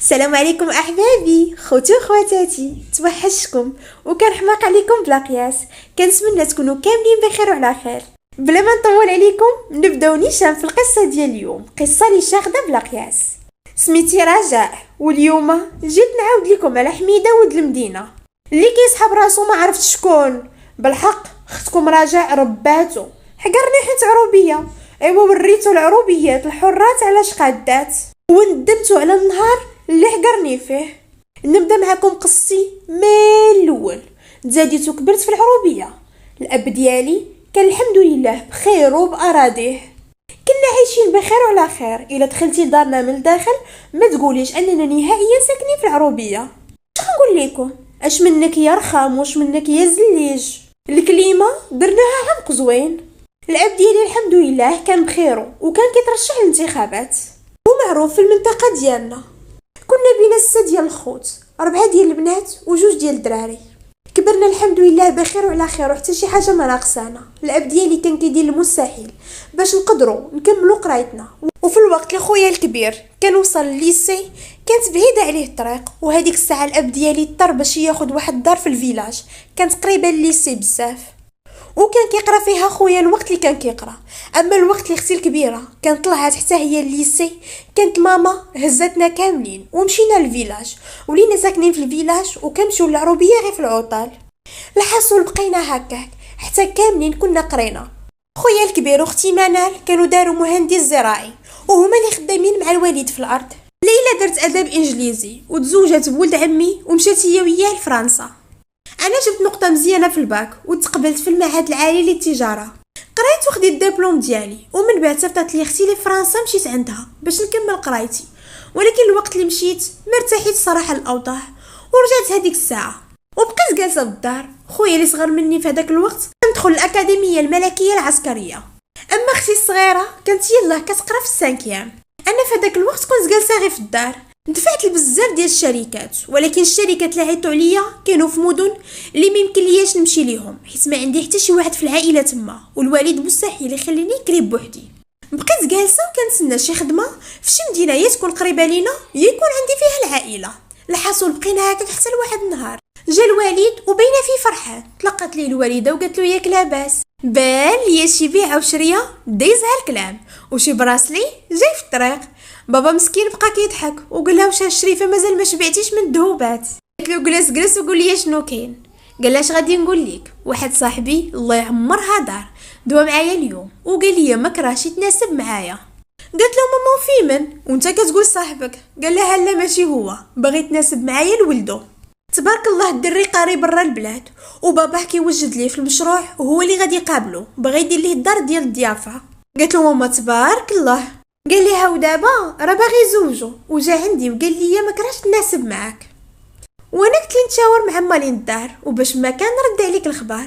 السلام عليكم احبابي خوتي وخواتاتي، توحشكم وكنحماق عليكم بلا قياس. كنتمنى تكونوا كاملين بخير وعلى خير. بلا ما نطول عليكم نبداو نيشان في القصه ديال اليوم، قصه اللي شاخده بلا قياس. سميتي رجاء، واليوم جيت نعاود لكم على حميده ولد المدينه اللي كيسحب راسو ما عرفتش شكون. بالحق اختكم رجاء رباتو حقرني حيت عروبيه، ايوا وريتو العروبيات الحرات على شقادات وندمتو على النهار اللي حقرني فيه. نبدا معكم قصتي من الاول. تزاديت وكبرت في العروبيه. الاب ديالي كان الحمد لله بخير وبأراضيه، كنا عايشين بخير وعلى خير. الا دخلتي لدارنا من الداخل ما تقوليش اننا نهائيا ساكنين في العروبيه. اش نقول لكم، اش منك يا رخام واش منك يا زليج، الكليمه درناها عمق زوين. الاب ديالي الحمد لله كان بخير وكان كيترشح للانتخابات ومعروف في المنطقه ديالنا. كنا بينا 6 ديال الخوت، 4 ديال البنات و2 ديال الدراري. كبرنا الحمد لله بخير وعلى خير وحتى شي حاجه ما ناقصانا. الاب ديالي كان كيدير المستحيل باش نقدروا نكملوا قرايتنا. وفي الوقت اللي خويا الكبير كان وصل لليسي كانت بعيده عليه الطريق، وهذيك الساعه الاب ديالي اضطر باش ياخذ واحد الدار في الفيلاج كانت قريبه لليسي بزاف، وكان كيقرا فيها خويا الوقت اللي كان كيقرا. اما الوقت اللي اختي الكبيره كانت طلعت حتى هي الليسي، كانت ماما هزتنا كاملين ومشينا للفيلاج، ولينا ساكنين في الفيلاج وكنمشيو للعروبيه غير في العطال. الحاصل بقينا هكاك حتى كاملين كنا قرينا. خويا الكبير واختي منال كانوا داروا مهندس زراعي وهما اللي خدامين مع الوالد في الارض. ليلى درت اداب انجليزي وتزوجت بولد عمي ومشات هي وياه لفرنسا. انا جبت نقطه مزيانه في الباك وتقبلت في المعهد العالي للتجاره. قريت وخديت الدبلوم ديالي، ومن بعد صيفطت لي اختي لفرنسا مشيت عندها باش نكمل قرايتي. ولكن الوقت اللي مشيت مرتاحيت صراحه الاوضاع ورجعت هذيك الساعه وبقيت جالسه بالدار. خويا اللي صغر مني في هذاك الوقت ندخل الاكاديميه الملكيه العسكريه. اما اختي الصغيره كانت يلاه كتقرا في السانكيام. انا في هذاك الوقت كنت جالسه غير في الدار. دفعت لبزاف ديال الشركات، ولكن الشركات اللي عيطوا عليا كانوا في مدن اللي ما يمكن لياش نمشي ليهم حيت ما عندي حتى شي واحد في العائله تما، والوالد مستحيل يخليني قريب بوحدي. بقيت جالسه وكنتسنى شي خدمه في شي مدينه تكون قريبه لينا يكون عندي فيها العائله. الحاصل بقينا هكاك حتى لواحد النهار جا الوالد وبينا فيه فرحان. تلقات ليه الوالده وقالت له ياك لاباس، بان ليا شي بيعه وشريه دايزها الكلام وشي براسلي جاي في الطريق. بابا مسكين بقى كيضحك وقال لها واش الشريفه مازال ما شبعتيش من الذهوبات؟ قالت له جلس وقول لي شنو كاين. قال لها اش غادي نقول لك، واحد صاحبي الله يعمرها دار دوا معايا اليوم وقال لي ما كراهش يتناسب معايا. قالت له ماما وفي من وانت كتقول صاحبك؟ قال لها لا ماشي هو، باغي يتناسب معايا لولدو. تبارك الله الدري قاري برا البلاد وباباه كيوجد ليه في المشروع وهو اللي غادي يقابله، باغي يدير ليه الدار ديال الضيافه. قالت له ماما تبارك الله. قال لي هاو دابا راه باغي يزوجو وجا عندي وقال لي ما كرهش تناسب معاك. وانا قلت لي نتشاور مع مالين الدار وباش ما كان نرد عليك الخبر.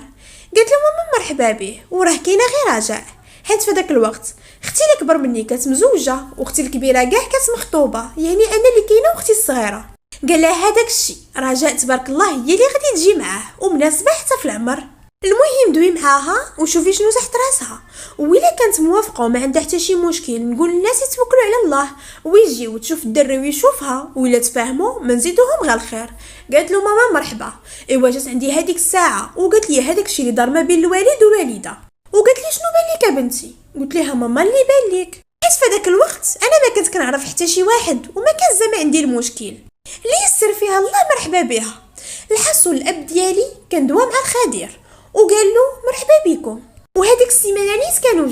قالت له ماما مرحبا به، وراه كاينه غير رجاء حيت في داك الوقت اختي اللي كبر مني كانت مزوجه واختي الكبيره كاع كانت مخطوبه، يعني انا اللي كاينه واختي الصغيره. قال لها هذاك الشيء رجاء تبارك الله هي اللي غادي تجي معاه ومناسبه حتى في العمر. المهم دوي معاها وشوفي شنو تحت راسها، وإلا كانت موافقه وما عندها حتى شي مشكل نقول الناس يتوكلوا على الله ويجي وتشوف الدري ويشوفها، وإلا تفاهموا ما نزيدوهم غير الخير. قالت له ماما مرحبا. ايوا جات عندي هذيك الساعه وقالت لي هذاك الشيء اللي دار ما بين الوالد والوالده، وقالت لي شنو بان لك يا بنتي؟ قلت لها ماما اللي بان لك، حيت في هذاك الوقت انا ما كنت كنعرف حتى شي واحد وما كان زعما عندي المشكل اللي يسر فيها الله مرحبا بها. الحصول الاب ديالي كان دوا مع الخدير وقال له مرحبا بكم. وهذيك السيمانه نيت كانوا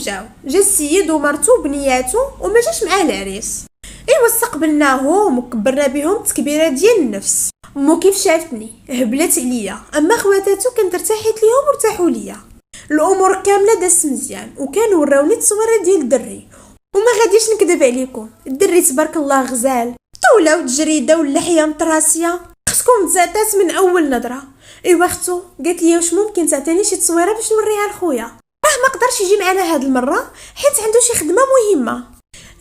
جا السيد ومرته وبنياته وما جاش معاه العريس. ايوا استقبلناهم وكبرنا بهم تكبيره ديال النفس. مو كيف شافتني هبلت عليا، اما خواتاتو كنت ارتاحيت ليهم وارتاحوا ليا. الامور كامله دازت مزيان وكانوا وراوني التصويره ديال الدري. وما غاديش نكذب عليكم الدري تبارك الله غزال، طوله وتجريده واللحيه مطراسيه خصكم تزاتات من اول نظره. ايوا اختو قالت لي واش ممكن تعطيني شي تصويره باش نوريها لخويا، راه ما قدرش يجي معنا هاد المره حيت عنده شي خدمه مهمه.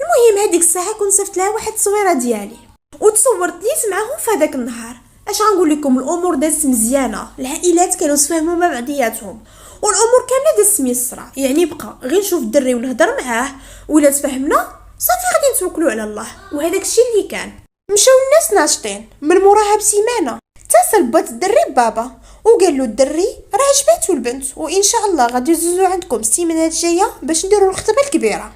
المهم هذيك الساعه كنت صيفط لها واحد التصويره ديالي وتصورت ليت معاهم في هذاك النهار. اش غنقول لكم الامور دازت مزيانه، العائلات كانوا تفاهموا مع بعضياتهم والامور كامله دازت ميسره. يعني بقى غير نشوف الدري ونهضر معاه ولا تفهمنا صافي غادي نتوكلوا على الله، وهذاك الشيء اللي كان. مشاو الناس ناشطين من موراها بسيمانه. اتصل بوات الدري ببابا وقال له الدري راه عجباتو البنت، وان شاء الله غادي يزوجو عندكم السيمانه الجايه باش نديرو الخطبه الكبيره.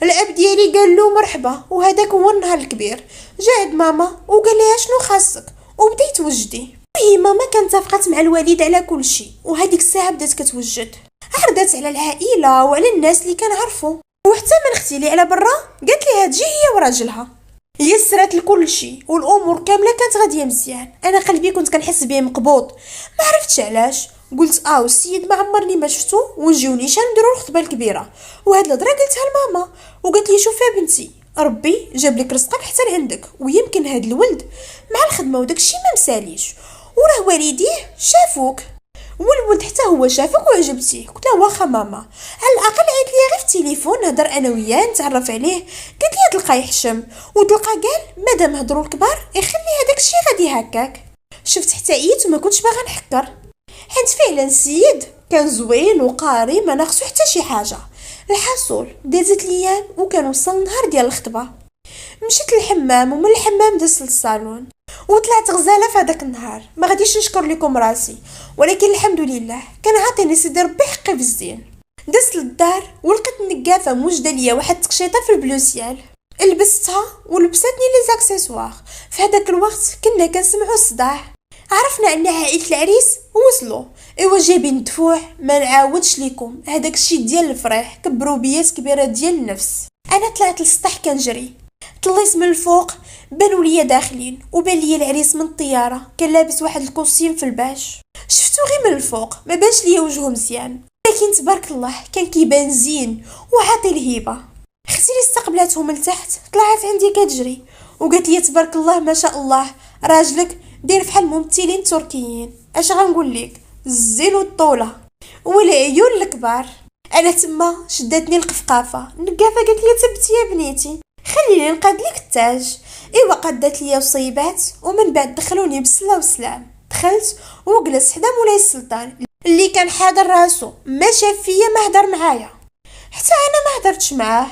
الاب ديالي قال له مرحبا، وهذاك هو النهار الكبير. جا عند ماما وقال لها شنو خاصك، وبدا يتوجدي. هي ماما كانت اتفقت مع الوالد على كل شيء، وهذيك الساعه بدات كتوجد، عرضت على العائله وعلى الناس اللي كنعرفو، وحتى من اختي اللي على برا قالت ليها تجي هي وراجلها. يسرات لكل شيء والامور كامله كانت غاديه مزيان. انا قلبي كنت كنحس بيه مقبوض، ما عرفتش علاش. قلت السيد ما عمرني ما شفتو ونجيو نيشان نديرو الخطبه الكبيره. وهاد الهضره قلتها لماما وقالت لي شوفي يا بنتي، ربي جاب لك رزقك حتى لعندك، ويمكن هاد الولد مع الخدمه وداك الشيء ما مساليش، وراه والديه شافوك والولد حتى هو شافك وعجبتيه. قلت له واخا ماما، على الاقل عيط لي غير في التليفون نهضر انا وياه نتعرف عليه. قالت لي تلقاه يحشم، وتلقى قال مادام هضروا الكبار يخلي هذاك الشيء غادي هكاك. شفت حتى عييت وما كنتش باغا نحكر، حيت فعلا السيد كان زوين وقاري ما ناقصو حتى شي حاجه. الحاصل دازت ليام وكان وصل النهار ديال الخطبه. مشيت للحمام ومن الحمام دزت للصالون وطلعت غزاله في هذاك النهار. ما غاديش نشكر لكم راسي، ولكن الحمد لله كان عاطيني سيدي ربي حقي في الزين. دزت للدار ولقيت النقافه موجده ليا واحد التقشيطه في البلوسيال، لبستها ولبستني لي زاكسيسوار. في هذاك الوقت كنا كنسمعوا الصداع، عرفنا ان عائله العريس وصلوا. ايوا جايبين دفوع ما نعاودش لكم، هذاك الشيء ديال الفريح كبروا بيات كبيره ديال النفس. انا طلعت للسطح كنجري، طليت من الفوق بانوا ليا داخلين، وبان ليا العريس من الطياره كان لابس واحد الكوستيم في الباش. شفتو غير من الفوق ما بانش ليا وجهه مزيان، لكن تبارك الله كان كيبان زين وعاطي الهيبه. اختي اللي استقبلاتهم من تحت طلعت عندي كتجري وقالت لي تبارك الله ما شاء الله راجلك داير فحال الممثلين التركيين. اش غنقول لك، الزين والطوله والعيون الكبار. انا تما شدتني القفقافه. النقافه قالت لي تبتي يا بنيتي، خليني نقاد لك التاج. ايوا قادت ليا وصيبات، ومن بعد دخلوني بالصلاه والسلام. دخلت وجلست حدا مولاي السلطان اللي كان حاضر راسو، ما شاف فيا ما هضر معايا، حتى انا ما هضرتش معاه.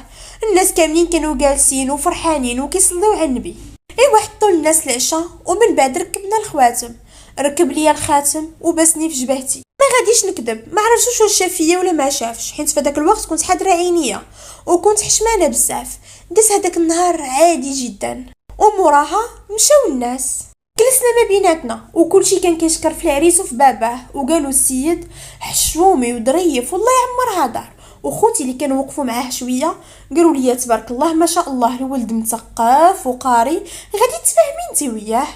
الناس كاملين كانوا جالسين وفرحانين وكيصليو على النبي. ايوا حطوا الناس العشاء، ومن بعد ركبنا الخواتم. ركب ليا الخاتم وبسني في جبهتي. ما غاديش نكذب، ما عرفتش واش شاف فيا ولا ما شافش، حيت في هذاك الوقت كنت حاضره عينيا وكنت حشمانه بزاف. دز هذاك النهار عادي جدا، وموراها مشاو الناس. جلسنا ما بيناتنا وكلشي كان كيشكر في العريس وفي باباه، وقالوا السيد حشومي وظريف والله يعمرها دار. وخوتي اللي كانوا وقفوا معاه شويه قالوا لي تبارك الله ما شاء الله الولد مثقف وقاري، غادي تفهمي انت وياه.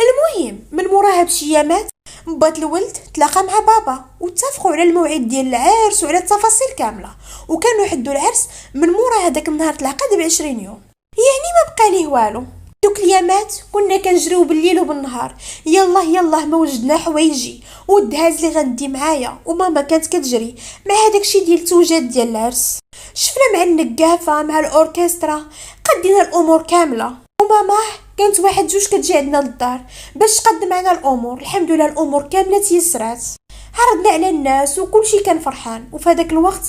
المهم من موراها بشي يامات بات الولد تلاقى مع بابا واتفقوا على الموعد ديال العرس وعلى التفاصيل كامله، وكانوا يحدوا العرس من مورا هذاك النهار العقد ب20 يوم. يعني ما بقى ليه والو. دوك اليامات كنا كنجريو بالليل وبالنهار، يلا يلا ما وجدنا حوايجي والدهاز اللي غندي معايا، وماما كانت كتجري مع هذاك الشيء ديال التوجات ديال العرس. شفنا مع النقافه مع الاوركسترا، قدينا الامور كامله. وماما كانت واحد جوج كتجي عندنا للدار باش تقدم معنا الامور. الحمد لله الامور كامله تيسرات، عرضنا على الناس وكلشي كان فرحان. وفي هذاك الوقت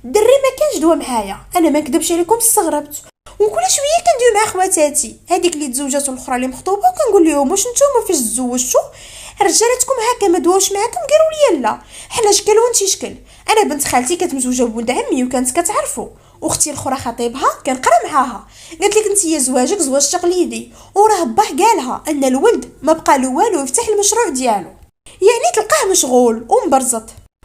الدري ما كانش دوا معايا، انا ما نكذبش عليكم استغربت، وكل شويه كندوي مع خواتاتي هذيك اللي تزوجات والاخرى اللي مخطوبه، وكنقول لهم واش نتوما فاش تزوجتوا رجالتكم هكا ما دواوش معاكم؟ قالوا لي لا، حنا شكل وانت شكل. انا بنت خالتي كانت مزوجه بولد عمي وكانت كتعرفو، واختي الاخرى خطيبها كنقرا معاها. قالت لك انت زواجك زواج تقليدي، وراه باه قالها ان الولد ما بقى له والو يفتح المشروع ديالو، يعني تلقاه مشغول ومبرزط،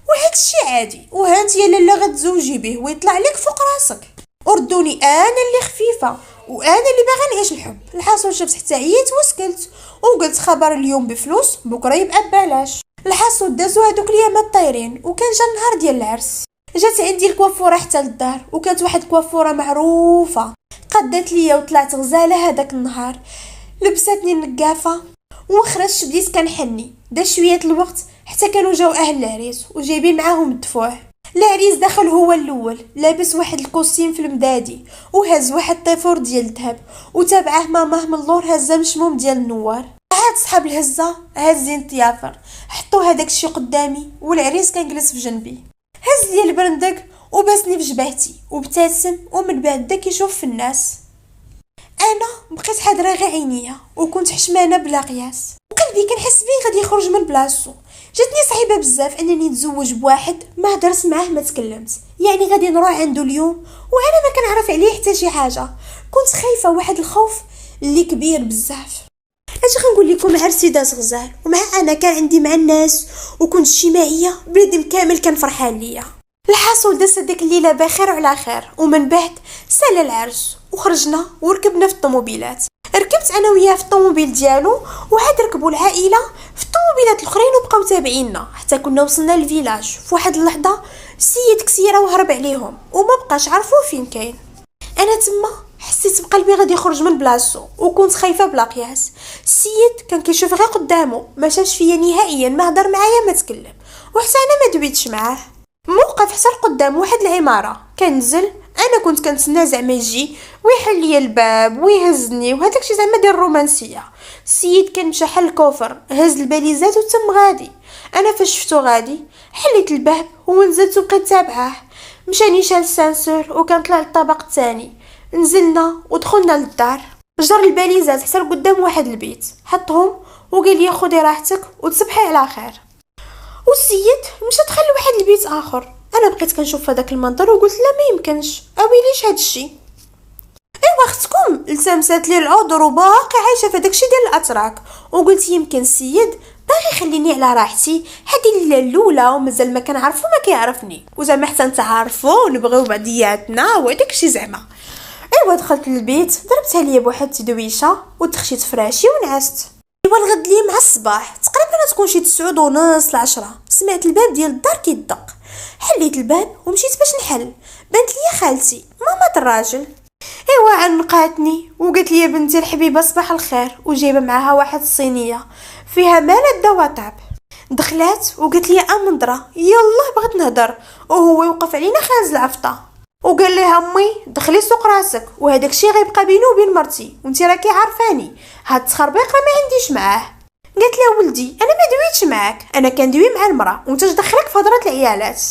وهذا الشيء عادي. وها انت يا لاله غتزوجي به ويطلع لك فوق راسك. وردوني انا اللي خفيفه وانا اللي باغا نعيش الحب. الحاصل شفت حتى عييت وسكلت وقلت خبر اليوم بفلوس بكره يبقى ببلاش. الحاصل دازو هذوك اليامات طايرين، وكان جا النهار ديال العرس. جات عندي الكوافوره حتى للدار، وكانت واحد الكوافوره معروفه. قدات ليا وطلعت غزاله هذاك النهار. لبستني النقافه وخرجت بديت كنحني. دا شويه الوقت حتى كانوا جاو اهل العريس وجايبين معاهم الدفوع. العريس دخل هو الاول لابس واحد الكوستيم في المدادي وهز واحد طيفور ديال الذهب، وتابعه ماماه من اللور هزه مشموم ديال النوار. عاد صحاب الهزه هازين الطيافر حطوا هذاك الشيء قدامي، والعريس كان جلس في جنبي. هز لي البرندق وبسني في جبهتي وابتسم، ومن بعد بدا كيشوف في الناس. انا بقيت حاضره غير عينيا وكنت حشمانه بلا قياس، وقلبي كنحس بيه غادي يخرج من بلاصتو. جاتني صعيبه بزاف انني نتزوج بواحد ما هضرت معاه ما تكلمت، يعني غادي نروح عنده اليوم وانا ما كنعرف عليه حتى شي حاجه. كنت خايفه واحد الخوف اللي كبير بزاف. اش غنقول لكم، عرسي داز غزال، ومع انا كان عندي مع الناس وكنت اجتماعيه، بلادم كامل كان فرحان ليا. الحاصل داز هذيك الليله بخير وعلى خير، ومن بعد سال العرس وخرجنا وركبنا في الطوموبيلات. ركبت انا وياه في الطوموبيل ديالو، وعاد ركبوا العائله في الطوموبيلات الاخرين وبقاو تابعيننا حتى كنا وصلنا للفيلاج. في واحد اللحظه السيد كسيره وهرب عليهم وما بقاش عرفوا فين كاين. انا تما حسيت بقلبي غادي يخرج من بلاصتو وكنت خايفه بلا قياس. السيد كان كيشوف غير قدامه، ما شافش فيا نهائيا، ما هضر معايا ما تكلم، وحتى انا ما دويتش معاه. موقف حتى قدام واحد العماره كنزل، انا كنت كنتسنى زعما يجي ويحل لي الباب ويهزني وهداك شي زعما ديال الرومانسيه. السيد كان مشى حل الكوفر، هز الباليزات وتم غادي. انا فاش شفتو غادي حليت الباب ونزلت وبقيت تابعاه. مشاني شال السانسور وكان طلع للطابق الثاني، نزلنا ودخلنا للدار. جر الباليزات حتى لقدام واحد البيت، حطهم وقال لي خدي راحتك وتصبحي على خير. والسيد مشى دخل لواحد البيت اخر. انا بقيت كنشوف هذاك المنظر وقلت لا ما يمكنش، اويليش هاد الشيء. ايوا اختكم التمست لي العذر وباقي عايشه في داكشي ديال الاتراك، وقلت يمكن السيد باغي يخليني على راحتي. هذه الليله الاولى ومازال ما كنعرفو ما كيعرفني، وزعما حتى نتعارفوا ونبغيو بعضياتنا وداكشي زعما. ايوا دخلت للبيت، ضربتها ليا بواحد التدويشه وتخشيت فراشي ونعست. ايوا الغد لي مع الصباح تقريبا تكون شي 9:30 ل10، سمعت الباب ديال الدار كيدق. حليت الباب ومشيت باش نحل، بانت لي خالتي ماما الراجل. ايوا عنقاتني وقالت لي بنتي الحبيبه صباح الخير، وجايبه معاها واحد الصينيه فيها مال الدواطاب. دخلات وقالت لي امندره يلا بغيت نهضر، وهو يوقف علينا خانز العفطه وقال لها امي دخلي سوق راسك، وهداك الشيء غيبقى بيني وبين مرتي، وانتي راكي عارفاني هاد التخربيق ما عنديش معاه. قالت له ولدي انا ما دويتش معاك، انا كندوي مع المراه وانت اش دخلك في هضره العيالات.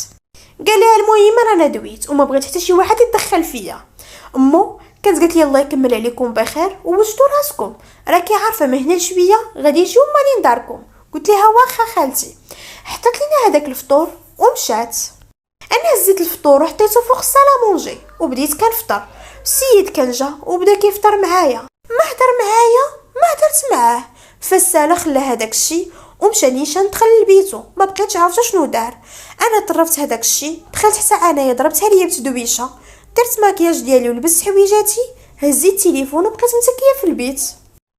قال لها المهم انا ندويت وما بغيت حتى شي واحد يتدخل فيا. امو كانت قالت لي الله يكمل عليكم بخير ووجدوا راسكم، راكي عارفه من هنا شويه غادي يجيو مالين داركم. قلت لها واخا خالتي. حطت لينا هذاك الفطور ومشات. انا هزيت الفطور وحطيته فوق الصاله مونجي وبديت كنفطر. السيد كان جا وبدا كيفطر معايا، ما هضر معايا ما هضرت معاه. فالساله خلى هذاك الشيء ومشى نيشان دخل لبيتو، ما بقيتش عارفه شنو دار. انا طرفت هذاك الشيء، دخلت حتى انايا ضربتها ليا بتدويشه، درت ماكياج ديالي ولبست حويجاتي، هزيت التليفون وبقيت متكيه في البيت.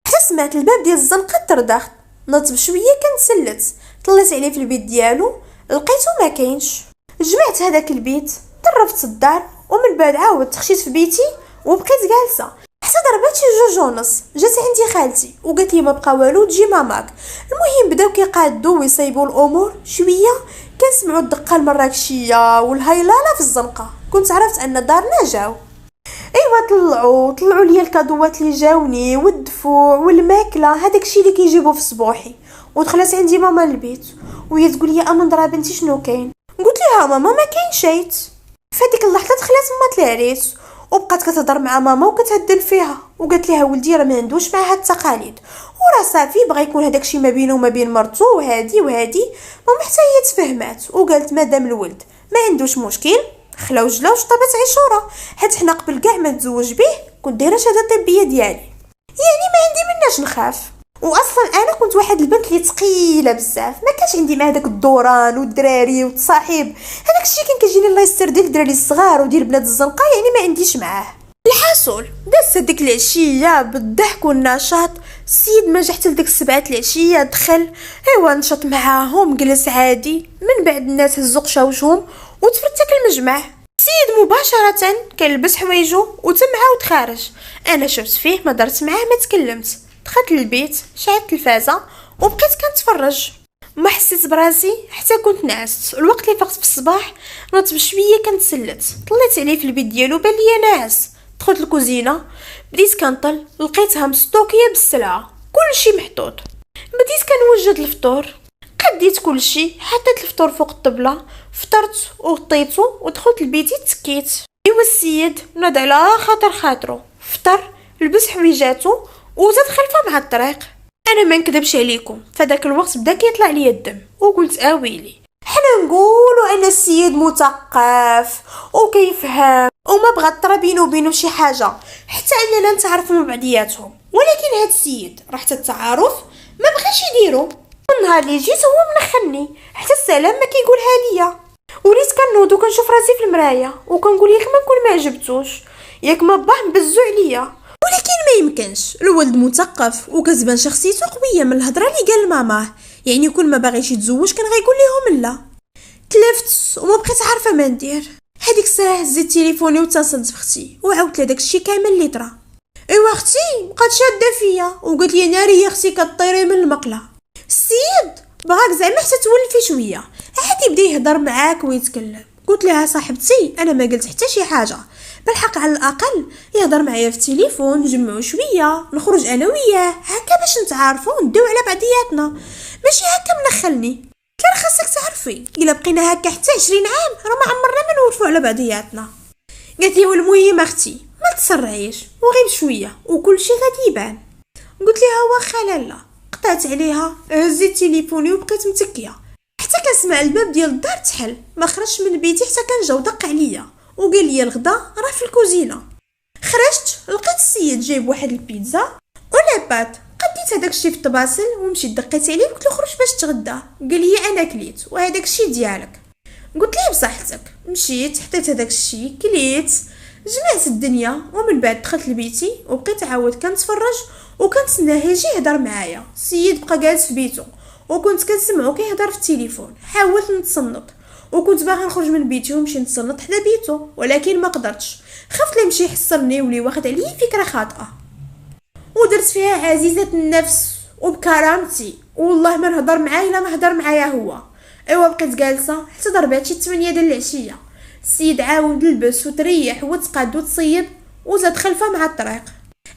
حتى سمعت الباب ديال الزنقه تردخ، نط بشويه كنتسلت، طلعت عليه في البيت ديالو لقيتو ما كاينش. جمعت هذاك البيت، طرفت الدار، ومن بعد عاودت خشيت في بيتي وبقيت جالسه حتى ضربات شي 2:30. جات عندي خالتي وقالت لي ما بقى والو تجي ماماك. المهم بداو كيقادوا ويصايبوا الامور شويه، كنسمعوا الدقه المراكشيه والهيلاله في الزنقه. كنت عرفت ان دارنا جاو. ايوا طلعوا لي الكادوات اللي جاوني والدفوع والماكله، هذاك الشيء اللي كيجيبوا في صبوحي. ودخلت عندي ماما البيت وهي تقول لي امندرا بنتي شنو كاين. قلت لها ماما ما كاين شيء. فهاديك اللحظه دخلت مات العريس وبقات كتهضر مع ماما وكتهدل فيها، وقالت لها ولدي راه ما عندوش معها التقاليد، وراه صافي بغى يكون هذاك الشيء ما بينه وما بين مرتو وهادي ماما حتى هي تفهمات وقالت مادام الولد ما عندوش مشكل خلاو جلا وشطبت عشوره، حيت حنا قبل كاع ما نتزوج به كنت دايره شهاده طبيه ديالي، يعني ما عندي مناش نخاف. واصلا انا كنت واحد البنت اللي ثقيله بزاف، ما كانش عندي مع داك الدوران والدراري والتصاحب، هذاك الشيء كان كيجيني الله يستر ديال الدراري الصغار وديال بلاد الزنقه، يعني ما عنديش معاه. الحاصل دازت هذيك العشيه بالضحك والنشاط. السيد ما جا حتى لديك 7 العشيه دخل، ايوا نشط معاهم جلس عادي، من بعد الناس هزوا قشاوشهم وتفرتك المجمع. السيد مباشره كان لبس حوايجو وتم عاود خارج. انا شفت فيه ما درت معاه ما تكلمت، دخلت للبيت شعلت التلفازه وبقيت كنتفرج، ما حسيت براسي حتى كنت نعست. الوقت اللي فقت في الصباح نط بشويه كنتسلت، طلعت عليه في البيت ديالو بان ليا ناعس. دخلت الكوزينه بديت كنطل، لقيتها مستوكيه بالسلعه كلشي محطوط. بديت كنوجد الفطور، قديت كلشي، حطيت الفطور فوق الطبله، فطرت وغطيتو ودخلت لبيتي تكيت. ايوا السيد نض على خاطرو فطر لبس حويجاتو وزاد خلفه مع الطريق. انا ما نكذبش عليكم، فداك الوقت بدا كيطلع لي الدم وقلت اويلي، حنا نقولوا ان السيد مثقف وكيفهم وما بغى طرا بينو وبينو شي حاجه حتى اننا نتعرفوا مع بعضياتهم، ولكن هاد السيد راه حتى التعارف ما بغاش يديرو. النهار اللي جيت هو منخني حتى السلام ما كيقولها ليا، وليت كنوض وكنشوف راسي في المرايه وكنقول ياك ما نكون ما عجبتوش، ياك ما باه مبزو عليا. ولكن ما يمكنش، الولد مثقف وكتبان شخصيته قويه من الهضره اللي قال لماماه، يعني كل ما باغيش يتزوج كان غيقول لهم لا. تلفت وما بقيت عارفه ما ندير. هذيك الساعه هزيت تليفوني واتصلت بختي وعاودت لها داكشي كامل اللي طرا. ايوا اختي بقات شاده فيا وقالت لي ناري يا اختي كطيري من المقله. السيد بغاك زعما حتى تولفي شويه، عادي بدا يهضر معاك ويتكلم. قلت لها صاحبتي انا ما قلت حتى شي حاجه، بالحق على الاقل يهضر معايا في التليفون نجمعوا شويه نخرج انا وياه هكا باش نتعارفوا وندوي على بعضياتنا، ماشي هكا منخلني. كان خاصك تعرفي الا بقينا هكا حتى 20 عام راه ما عمرنا ما نوقفوا على بعضياتنا. قالت لي والمهم اختي ما تسرعيش وغير شويه وكل شيء غادي يبان. قلت لها واخا لالا. قطعت عليها، هزيت تليفوني وبقيت متكيه حتى كنسمع الباب ديال الدار تحل. ما خرجتش من بيتي حتى كان جاو دق عليا وقال لي الغدا راه في الكوزينه. خرجت لقيت السيد جايب واحد البيتزا ولا بات، قديت هداك الشيء في الطباسل ومشيت دقيت عليه وقلت له خرج باش تغدى. قال لي انا كليت وهداك الشيء ديالك. قلت ليه بصحتك. مشيت حطيت هداك الشيء كليت جمعت الدنيا ومن بعد دخلت لبيتي وبقيت عاود كنتفرج وكنتسناه يجي يهضر معايا. السيد بقى جالس في بيته وكنت كنسمعو كيهضر في التليفون. حاولت نتصنت وكنت باغا نخرج من بيتي ونمشي نتصنت حدا بيته ولكن ما قدرتش، خفت لا يمشي يحصرني ولي واخد عليه فكره خاطئه ودرت فيها عزيزه النفس وبكرامتي والله ما نهضر معاه الا ما هضر معايا هو. ايوا بقيت جالسه حتى ضربات شي 8 ديال العشيه. السيد عاود لبس وتريح وتقاد وتصيد وزاد خلفه مع الطريق.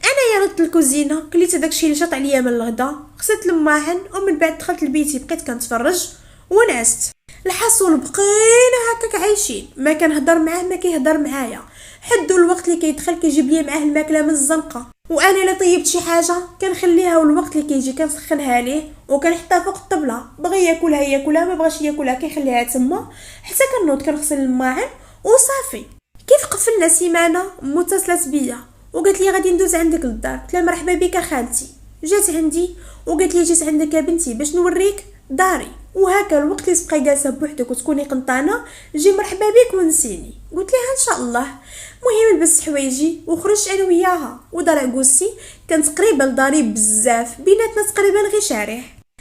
انا يا نط الكوزينه كليت داكشي اللي شاط عليا من الغدا، غسلت الماعن ومن بعد دخلت لبيتي بقيت كنتفرج ونعست. الحصول بقينا هكاك عايشين، ما كنهضر معاه ما كيهضر معايا، حدو الوقت اللي كيدخل كيجيب لي معاه الماكله من الزنقه، وانا الا طيبت شي حاجه كنخليها والوقت اللي كيجي كنسخنها ليه وكنحطها فوق الطبله. بغى ياكلها ما بغاش ياكلها كيخليها تما حتى كنوض كنغسل الماعن وصافي. كيف قفلنا سيمانه متصلت بيا وقالت لي غادي ندوز عندك للدار. قلت لها مرحبا بك خالتي. جات عندي وقالت لي جيت عندك يا بنتي باش نوريك داري، وهكا الوقت اللي تبقاي جالسه بوحدك وتكوني قنطانه جي مرحبا بك ونسيني. قلت لها ان شاء الله. مهم لبست حوايجي وخرجت انا وياها ودار عكوسي كانت قريبه لداري بزاف، بيناتنا تقريبا غير شارع.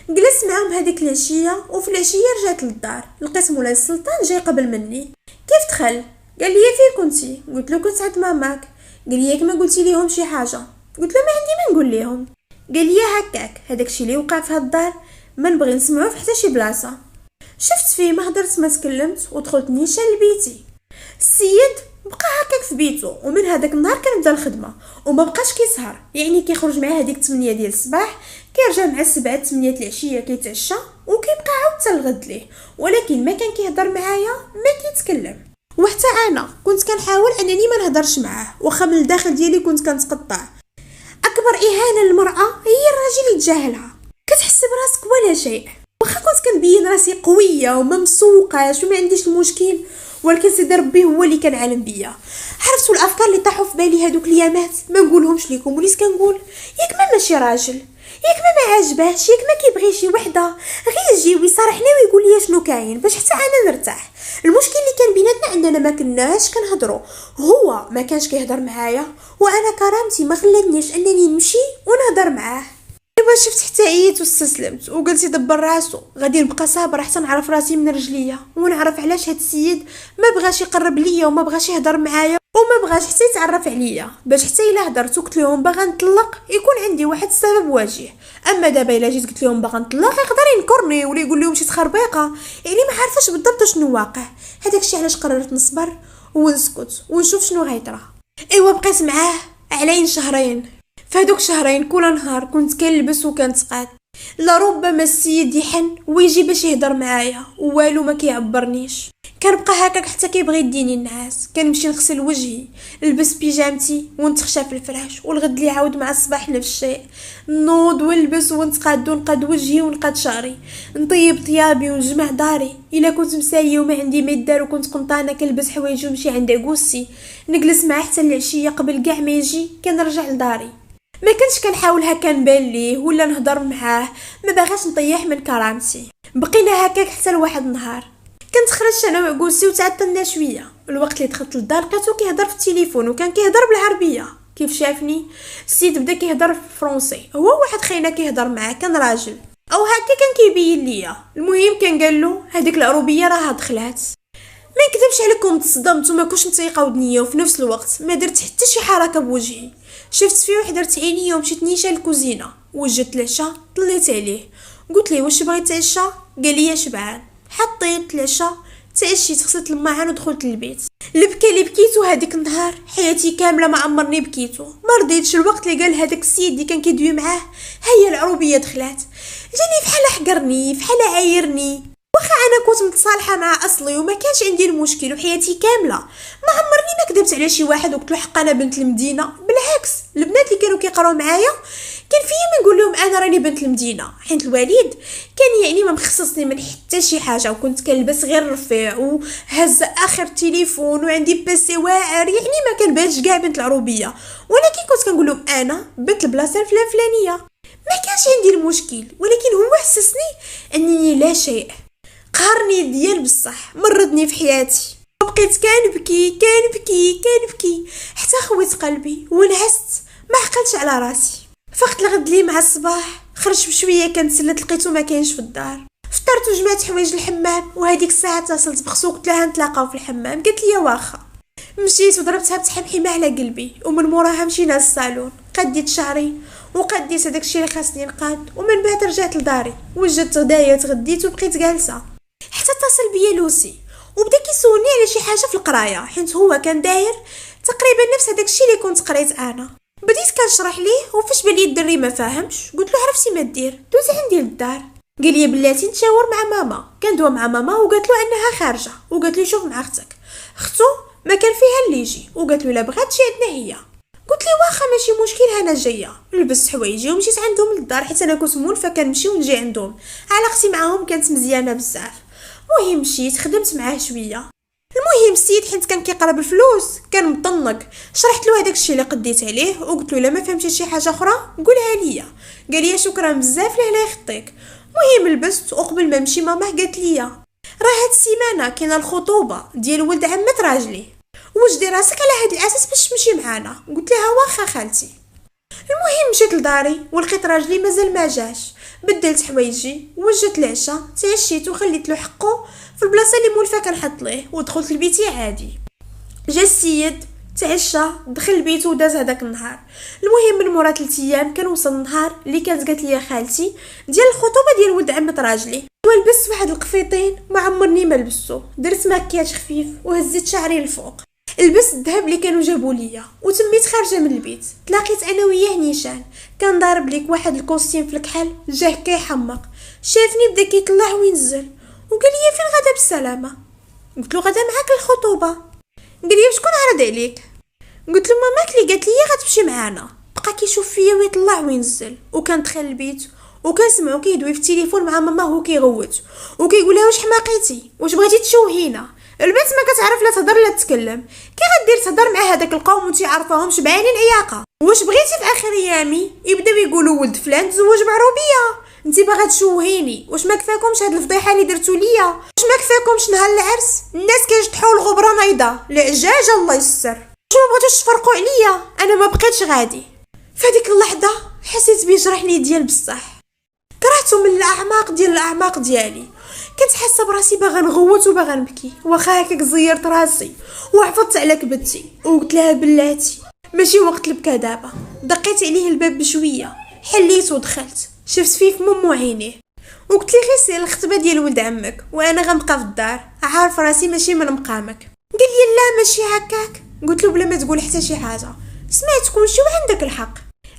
جلست معاهم هذيك العشيه وفي العشيه رجعت للدار لقيت مولاي السلطان جاي قبل مني. كيف دخل؟ قال لي فين كنتي؟ قلت له كنت عند ماماك. قال لي ياك ما قلتي ليهم شي حاجه؟ قلت له ما عندي ما نقول ليهم. قال لي هكاك هذاك الشيء اللي وقع في هاد الدار ما نبغي نسمعوه في حتى شي بلاصه. شفت فيه ما هضرت ما تكلمت ودخلت نيشان لبيتي. السيد بقى هكاك في بيته ومن هذاك النهار كنبدا الخدمه وما بقاش كيسهر، يعني كيخرج معاه هذيك 8 ديال الصباح كيرجع مع 7 8 العشيه كيتعشى وكيبقى عاود حتى الغد ليه، ولكن ما كان كيهضر معايا ما كيتكلم. وحتى انا كنت كنحاول انني ما نهضرش معاه واخا من الداخل ديالي كنت كنتقطع. اكبر اهانه للمراه هي الراجل يتجاهلها، كتحس براسك ولا شيء. واخا كنت كنبين راسي قويه وما مسوقاش وما عنديش المشكل، ولكن سيدي ربي هو اللي كان عالم بيا. عرفتوا الافكار اللي طاحوا في بالي هذوك الايامات ما نقولهمش لكم، وليت كنقول ياك ما ماشي راجل، ياك ما عاجباش، ياك ما كيبغي شي وحده غير يجي ويصارحني ويقول لي شنو كاين باش حتى انا نرتاح. المشكل اللي كان بيناتنا اننا ما كناش كنهضروا، هو ما كانش كيهضر معايا وانا كرامتي ما خلاتنيش انني نمشي ونهضر معاه. دابا شفت حتى عييت واستسلمت وقلت يدبر راسو، غادي نبقى صابره حتى نعرف راسي من رجليا ونعرف علاش هاد السيد ما بغاش يقرب ليا وما بغاش يهضر معايا وما بغاش حتى يتعرف عليا، باش حتى الا هضرت وقلت لهم باغا نطلق يكون عندي واحد السبب واجه. اما دابا الا جيت قلت لهم باغا نطلق يقدر ينكرني ولا يقول لهم شي تخربيقه، يعني ما عارفاش بالضبط شنو واقع. هذاك الشيء علاش قررت نصبر ونسكت ونشوف شنو غيطرا. ايوا بقيت معاه علين شهرين. فهادوك شهرين كل نهار كنت كنلبس وكنتقاد، لربما السيد يحن ويجي باش يهضر معايا والو ما كيعبرنيش. كنبقى هكاك حتى كيبغي يديني النعاس. كنمشي نغسل وجهي، نلبس بيجامتي ونتخشى في الفراش، والغد لي عاود مع الصباح نفس الشيء. نوض ونلبس ونتقاد ونقاد وجهي ونقاد شعري، نطيب طيابي ونجمع داري. الا كنت مساليه وما عندي ما يدار وكنت قنطانه كنلبس حوايجي ونمشي عند عكوسي نجلس معاه حتى العشيه قبل كاع ما يجي كنرجع لداري. ما كنتش كنحاول هكا نبان ليه ولا نهضر معاه، ما باغاش نطيح من كرامتي. بقينا هكاك حتى لواحد النهار كنت خرجت انا وعكوسي وتعطلنا شويه. الوقت اللي دخلت للدار لقيتو كيهضر في التليفون وكان كيهضر بالعربيه. كيف شافني السيد بدا كيهضر في الفرنسي، هو واحد خينا كيهضر معاه كان راجل او هكا كان كيبين ليا. المهم كان قال له هذيك العروبيه راها دخلات. ما نكذبش عليكم تصدمت وما كنتش متيقه ودنيا، وفي نفس الوقت ما درت حتى شي حركه بوجهي. شفت فيه وحدرت عيني ومشيت نيشان الكوزينه وجدت العشاء طليت عليه. قلت ليه واش بغيت تعشى؟ قال لي شبعان. حطيت العشاء تعشيت غسلت الماعن ودخلت للبيت. البكا اللي بكيتو هذيك النهار حياتي كامله ما عمرني بكيتو. ما رضيتش الوقت اللي قال هذاك السيد اللي كان كيدوي معاه هيا العروبيه دخلات، جاني فحال حقرني فحال عايرني. واخا انا كنت متصالحه مع اصلي وما كانش عندي المشكل وحياتي كامله ما عمرني ما كذبت على شي واحد وقلت له حق انا بنت المدينه. بالعكس البنات اللي كانوا كيقراو معايا كان فيا نقول لهم انا راني بنت المدينه، حيت الوالد كان يعني ما مخصصني من حتى شي حاجه، وكنت كنلبس غير رفيع وهز اخر تليفون وعندي بيسي واعر، يعني ما كنبانش كاع بنت العروبيه. ولكن كنت كنقول لهم انا بنت البلاصه الفلانيه. ما كانش عندي المشكل، ولكن هو حسسني انني لا شيء. قهرني ديال بصح مرضني في حياتي. بقيت كنبكي حتى خويت قلبي ونعست ما عقلتش على راسي. فقت الغد لي مع الصباح خرجت بشويه كنتسلت لقيتو ما كاينش في الدار. فطرت وجمعت حوايج الحمام وهذيك الساعه اتصلت بخصو قلت لها نتلاقاو في الحمام. قالت لي واخا. مشيت وضربتها بتحمحيمه على قلبي ومن موراها مشينا للصالون قديت شعري وقديت هذاك الشيء اللي خاصني نقاد، ومن بعد رجعت لداري وجدت غدايا تغديت وبقيت جالسه حتى اتصل بيا لوسي وبدا كيسولني على شي حاجه في القرايه، حيت هو كان داير تقريبا نفس هذاك الشيء اللي كنت قريت انا. بديت كنشرح ليه وفاش بان لي الدري ما فاهمش قلت له عرفتي ما دير دوز عندي للدار. قال لي بلاتي نتشاور مع ماما. كندوى مع ماما وقالت له انها خارجه وقالت لي شوف مع اختك. اختو ما كان فيها اللي يجي وقالت له لا بغات تجي عندنا هي. قلت لي واخا ماشي مشكل انا جايه. لبست حوايجي ومشيت عندهم للدار حيت انا كنت مولفه كنمشي ونجي عندهم. علاقتي معاهم كانت مزيانه بزاف. المهم مشيت خدمت معاه شويه. المهم السيد حيت كان كيقرب الفلوس كان مطنق. شرحت له هذاك الشيء اللي قديت عليه وقلت له لا ما فهمتي شي حاجه اخرى قولها ليا. قال لي شكرا بزاف لا يخطيك. المهم لبست وقبل ما نمشي ماما قالت لي راه هاد السيمانه كاينه الخطوبه ديال ولد عمت راجلي، وجدي راسك على هاد الاساس باش تمشي معانا. قلت لها واخا خالتي. المهم مشيت لداري ولقيت راجلي مازال ما جاش. بدلت حوايجي وجدت العشاء تعشيت وخليت له حقه في البلاصه اللي مولفه كنحط ليه ودخلت لبيتي عادي. جا السيد تعشى دخل البيت وداز هذاك النهار. المهم من مورا 3 ايام كان وصل النهار اللي كانت قالت لي خالتي ديال الخطوبه ديال ولد عمت راجلي. ولبست واحد القفيطين ما عمرني ما لبسته، درت مكياج خفيف وهزيت شعري لفوق، لبست الذهب اللي كانوا جابوا ليا وتميت خارجه من البيت. تلاقيت انا وياه نيشان كان ضارب ليك واحد الكوستيم في الكحل جاه كيحمق. شافني بدا كيطلع وينزل وقال لي فين غدا بالسلامه. قلت له غدا معاك الخطوبه. قال لي شكون عرض عليك؟ قلت له ماماك اللي قالت لي غتمشي معانا. بقى كيشوف فيا ويطلع وينزل وكان دخل البيت وكنسمعو كيدوي في التليفون مع ماما وهو كيغوت وكيقول لها واش حماقيتي واش بغيتي تشوهينا. البنت ما كتعرف لا تهضر لا تتكلم، كي غدير تهضر مع هذاك القوم وانتي عارفاهم بعينين عياقه. واش بغيتي في اخر ايامي يبداو يقولوا ولد فلان تزوج بعروبيه، انتي باغا تشوهيني. واش ما كفاكمش هاد الفضيحه اللي درتو ليا؟ واش ما كفاكمش نهار العرس الناس كيجطحوا الغبره نايضه العجاجه الله يستر؟ واش ما بغيتوش تفرقوا عليا؟ انا ما بقيتش غادي. فهاديك اللحظه حسيت بيجرحني ديال بصح، كرهته من الاعماق ديال الاعماق ديالي. كنت حاسه براسي باغا نغوت وباغا نبكي، واخا هكاك زيرت راسي وعفضت على كبدتي وقلت لها بلاتي ماشي وقت البكا دابا. دقيت عليه الباب بشويه حليت ودخلت، شفت فيه فمو عينيه وقلت لي غير سير الخطبه ديال ولد عمك وانا غنبقى في الدار عارف راسي ماشي من مقامك. قال لي لا ماشي هكاك. قلت له بلا ما تقول حتى شي حاجه، سمعت كلشي وعندك الحق.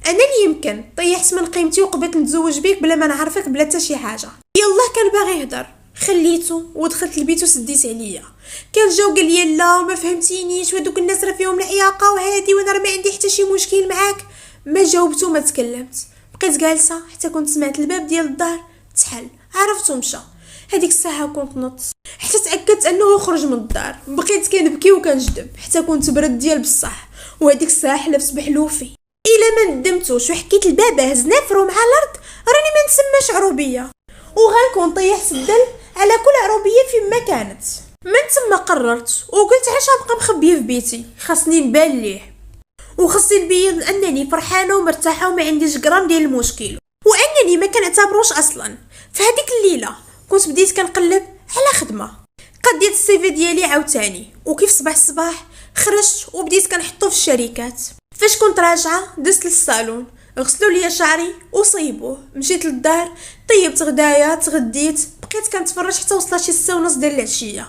انا اللي يمكن طيحت من قيمتي وقبلت نتزوج بيك بلا ما نعرفك بلا حتى شي حاجه. يلاه كان باغي يهضر، خليته ودخلت البيت وسديت عليا. كان جاو قال لي لا ما فهمتينيش، ودوك الناس راه فيهم العياقه وهادي، وانا راه ما عندي حتى شي مشكل معاك. ما جاوبته ما تكلمت، بقيت جالسه حتى كنت سمعت الباب ديال الدار تحل، عرفت ومشى. هذيك الساعه كنت نط حتى تاكدت انه خرج من الدار. بقيت كنبكي وكنجدب حتى كنت برد ديال بصح، وهذيك الساعه حلفت بحلوفي الا ما ندمتوش وحكيت البابا هز نافرو مع الارض راني ما نسماش عروبيه، وغنكون طيحت الدل على كل عروبيه فيما كانت. من تما قررت وقلت علاش غنبقى مخبيه في بيتي، خاصني نبان ليه وخاصني نبين انني فرحانه ومرتاحه وما عنديش غرام ديال المشكل، وانني ما كنعتبروش اصلا. في هذيك الليله كنت بديت كنقلب على خدمه، قديت السيفي ديالي عاوتاني، وكيف صباح خرجت وبديت كنحطو في الشركات. فاش كنت راجعه دزت للصالون، غسلوا لي شعري وصيبوه، مشيت للدار طيبت غدايا تغديت، بقيت كنتفرج حتى وصلت شي 6:30 ديال العشيه.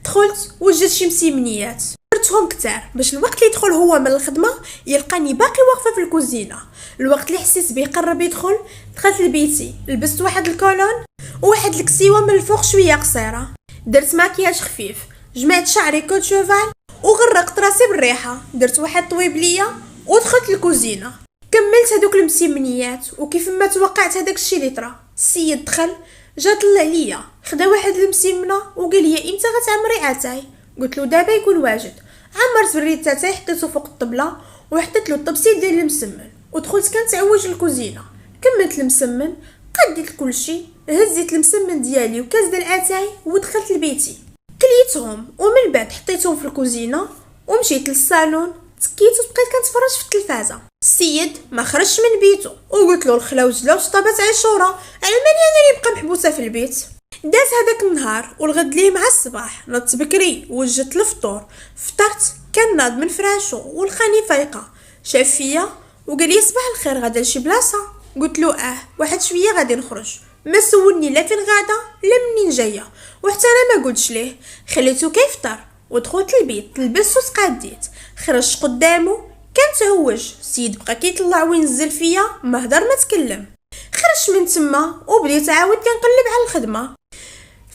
دخلت وجدت شي مسيمنيات درتهم كتار باش الوقت اللي يدخل هو من الخدمه يلقاني باقي واقفه في الكوزينه. الوقت اللي حسيت بيه قرب يدخل دخلت لبيتي، لبست واحد الكولون وواحد الكسيوه من الفوق شويه قصيره، درت ماكياج خفيف، جمعت شعري كوت شوفال وغرقت راسي بالريحه، درت واحد طويب ليا ودخلت الكوزينه. كملت هذوك المسيمنيات وكيف ما توقعت هذاك الشيء اللي طرا. السيد دخل جا طلع ليا خدا واحد المسيمنه وقال لي امتى غتعمري اتاي؟ قلت له دابا يكون واجد. عمرت بريد اتاي حطيته فوق الطبله وحطيت له الطبسيل ديال المسمن ودخلت كنتعوج الكوزينه. كملت المسمن قديت كلشي، هزيت المسمن ديالي وكاس ديال اتاي ودخلت لبيتي كليتهم، ومن بعد حطيتهم في الكوزينه ومشيت للصالون تكيت وبقيت كنتفرج في التلفازه. السيد ما خرجش من بيته وقلت له الخلاوج لا وشطبات عاشوره، على ماني انا اللي نبقى محبوسه في البيت. داز هذاك النهار والغد ليه مع الصباح، نضت بكري وجدت الفطور، فطرت كان ناض من فراشو ولقاني فايقه، شاف فيا وقال لي صباح الخير غادا لشي بلاصه؟ قلت له واحد شويه غادي نخرج. ما سولني لا فين غادا لا منين جايه، وحتى انا ما قلتش ليه، خليته كيفطر ودخلت البيت لبست وتقاديت. خرجت قدامه كان تهوج، السيد بقى كيطلع وينزل فيا ما هدر ما تكلم. خرجت من تما وبديت عاود كنقلب على الخدمه.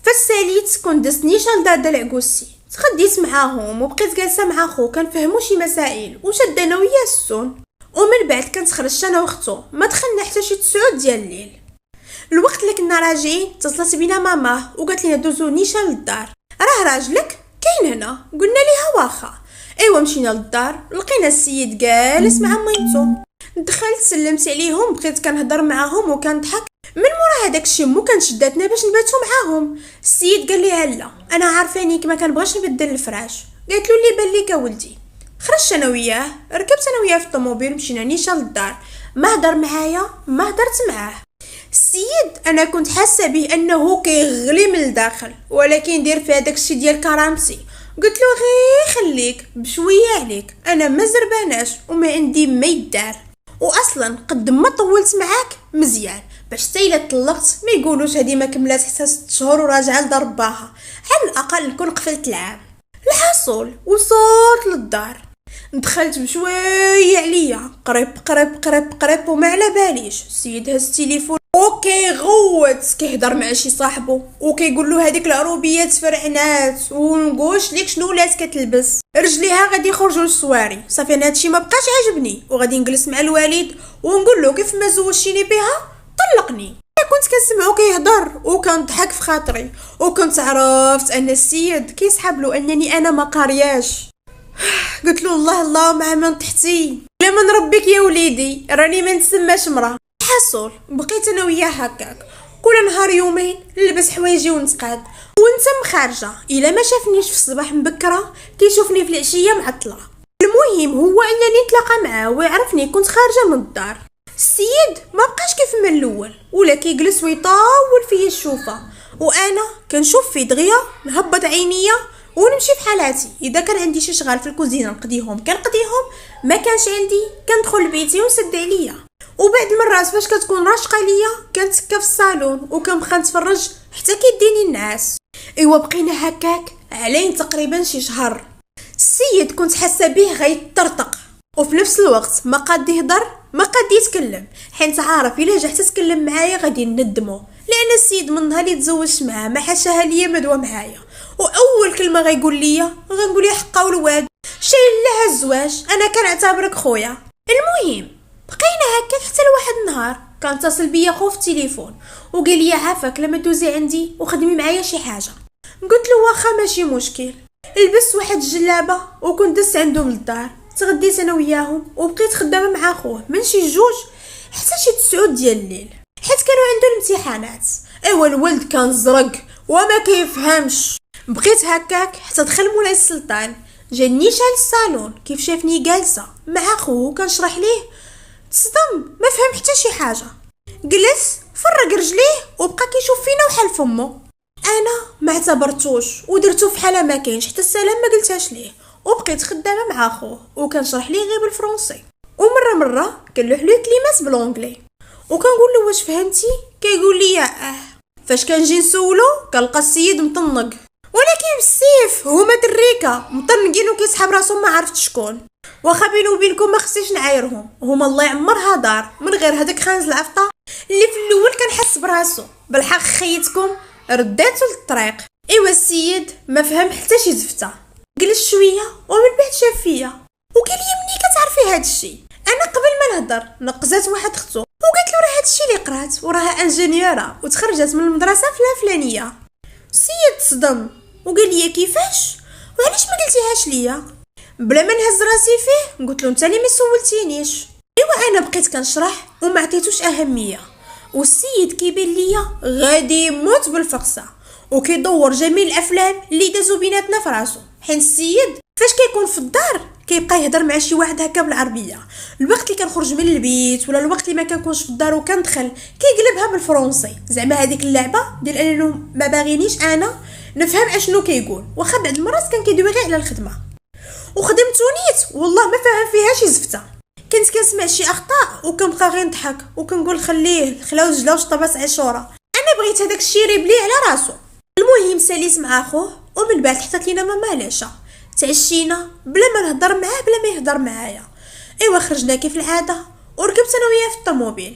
فالساليت كنت دزت نيشان دادا العكوسي، تخديت معاهم وبقيت جالسه مع خو كنفهمو شي مسائل وشد انا وياه السون. ومن بعد كنت خرجت انا وختو، ما دخلنا حتى شي 9 ديال الليل. الوقت اللي كنا راجعين اتصلت بينا ماما وقالت لنا دوزو نيشان للدار، راه راجلك كاين هنا. قلنا ليها واخا. ايوا مشينا للدار لقينا السيد جالس مع ميمتو. دخلت سلمت عليهم بقيت كنهضر معاهم وكنضحك. من مورا هذاك الشيء مو كانت شداتنا باش نباتو معاهم. السيد قال لي هلا انا عارفانيك ما كنبغيش نبدل الفراش. قالت له اللي بان لك ولدي. خرجت انا وياه، ركبت انا وياه في الطوموبيل مشينا نيشان للدار. ما هضر معايا ما هضرت معاه. السيد انا كنت حاسه به انه كيغلي من الداخل، ولكن دير في هذاك الشيء ديال كرامتي. قلت له غير خليك بشويه عليك، انا ما زرباناش وما عندي ما يدار، واصلا قد ما طولت معاك مزيان باش حتى الا طلقت ما يقولوش هذه ما كملات حتى 6 شهور وراجعه لضرباها، على الاقل نكون قفلت العام. الحصول وصلت للدار، دخلت بشويه عليا قريب وما على باليش. السيد هز التليفون اوكي غوت كيهضر مع شي صاحبو وكيقول له هذيك العروبيات فرعنات ونقولش ليك شنو ولات كتلبس، رجليها غادي يخرجوا للسواري. صافي انا هادشي ما بقاش عاجبني وغادي نجلس مع الوالد ونقول له كيف ما زوجتيني بها طلقني. كنت كنسمعو كيهضر وكنضحك في خاطري، وكنت عرفت ان السيد كيسحب له انني انا ما قارياش. قلت له الله مع من تحتي، لا من ربك يا وليدي راني ما نسماش مراه. حصل بقيت انا وياه هكاك كل نهار يومين نلبس حوايجي ونتقاد ونتم خارجه، الا ما شافنيش في الصباح مبكره كيشوفني في العشيه معطله. المهم هو انني نتلاقى معاه ويعرفني كنت خارجه من الدار. السيد ما بقاش كيف من الاول ولا كيجلس ويطول فيا الشوفه، وانا كنشوف في دغيا نهبط عينيا ونمشي في حالاتي. اذا كان عندي شي شغال في الكوزينه نقضيهم كنقضيهم، ما كانش عندي كندخل لبيتي ونسد عليا. وبعد المرات فاش كتكون راشقه ليا كنتسكى في الصالون وكنبقى نتفرج حتى كيديني النعاس. ايوا بقينا هكاك علين تقريبا شي شهر. السيد كنت حاسه به غيطرطق وفي نفس الوقت ما قاد يهضر ما قد يتكلم، حيت عارف الا جا حتى تكلم معايا غادي ندمو، لان السيد من نهار اللي تزوجت معاه ما حاشاها ليا مدوى معايا، واول كلمه غيقول ليا غنقول ليه حقا والواد شايل لها الزواج، انا كنعتبرك خويا. المهم بقينا هكا حتى لواحد النهار كان اتصل بيا خو في التليفون وقال لي عافاك لما دوزي عندي وخدمي معايا شي حاجه. قلت له واخا ماشي مشكل. لبست واحد الجلابه وكنت دزت عندهم للدار، تغديت انا وياهم وبقيت خدامه مع خوه من شي 2 حتى شي 9 ديال الليل، حيت كانوا عنده الامتحانات. ايوا الولد كان زرق وما كيفهمش. بقيت هكاك حتى دخل مولاي السلطان، جاني شال الصالون كيف شافني جالسه مع خوه كنشرح ليه، تصدم ما فهم حتى شي حاجه، جلس فرق رجليه وبقى كيشوف فينا وحال فمو. انا ما اعتبرتوش ودرتو فحال ما كاينش، حتى السلام ما قلتهاش ليه، وبقيت خدامه مع خوه وكنشرح ليه غير بالفرنسي، ومره كنلوح له كلمات بالانجلي وكنقول له واش فهمتي، كيقول لي فاش كنجي نسولو كنلقى السيد مطنق، ولكن بالسيف هما دريكه مطنقين وكيسحب راسو ما عرفت شكون. واخا بيني وبينكم ما خصنيش نعايرهم، هما الله يعمرها دار من غير هذاك خانز العفطه اللي في الاول كنحس براسو. بالحق خيتكم رداتو للطريق. ايوا السيد ما فهم حتى شي زفته، جلس شويه ومن بعد شاف فيا وقال لي مني كتعرفي هادشي. انا قبل ما نهضر نقزات واحد اختو وقالت له راه هادشي اللي قرات وراها انجينيوره وتخرجت من المدرسه فلانيه. السيد تصدم وقال لي كيفاش وعلاش ما قلتيهاش ليا؟ بلا ما نهز راسي فيه قلت له انت اللي ما سولتينيش. ايوا انا بقيت كنشرح وما عطيتوش اهميه، والسيد كيبان ليا غادي يموت بالفقصه وكيدور جميع الافلام اللي دازو بيناتنا في راسو، حيت السيد فاش كيكون في الدار كيبقى يهضر مع شي واحد هكا بالعربيه، الوقت اللي كنخرج من البيت ولا الوقت اللي ما كنكونش في الدار وكندخل كيقلبها بالفرنسي، زعما هذيك اللعبه ديال انه ما باغينيش انا نفهم اشنو كيقول، واخا بعض المرات كان كيدوي غير على الخدمه. وخدمتو نيت والله ما فاهم فيها شي زفته، كنت كنسمع شي اخطاء وكنبقى غير نضحك وكنقول خليه خلاو جلاوش طبات عشوره، انا بغيت هذاك الشيء يريب ليه على راسو. المهم ساليت مع خوه ومن بعد حطت لينا ماما العشاء، تعشينا بلا ما نهضر معاه بلا ما يهضر معايا. ايوا خرجنا كيف العاده وركبت انا وياه في الطوموبيل.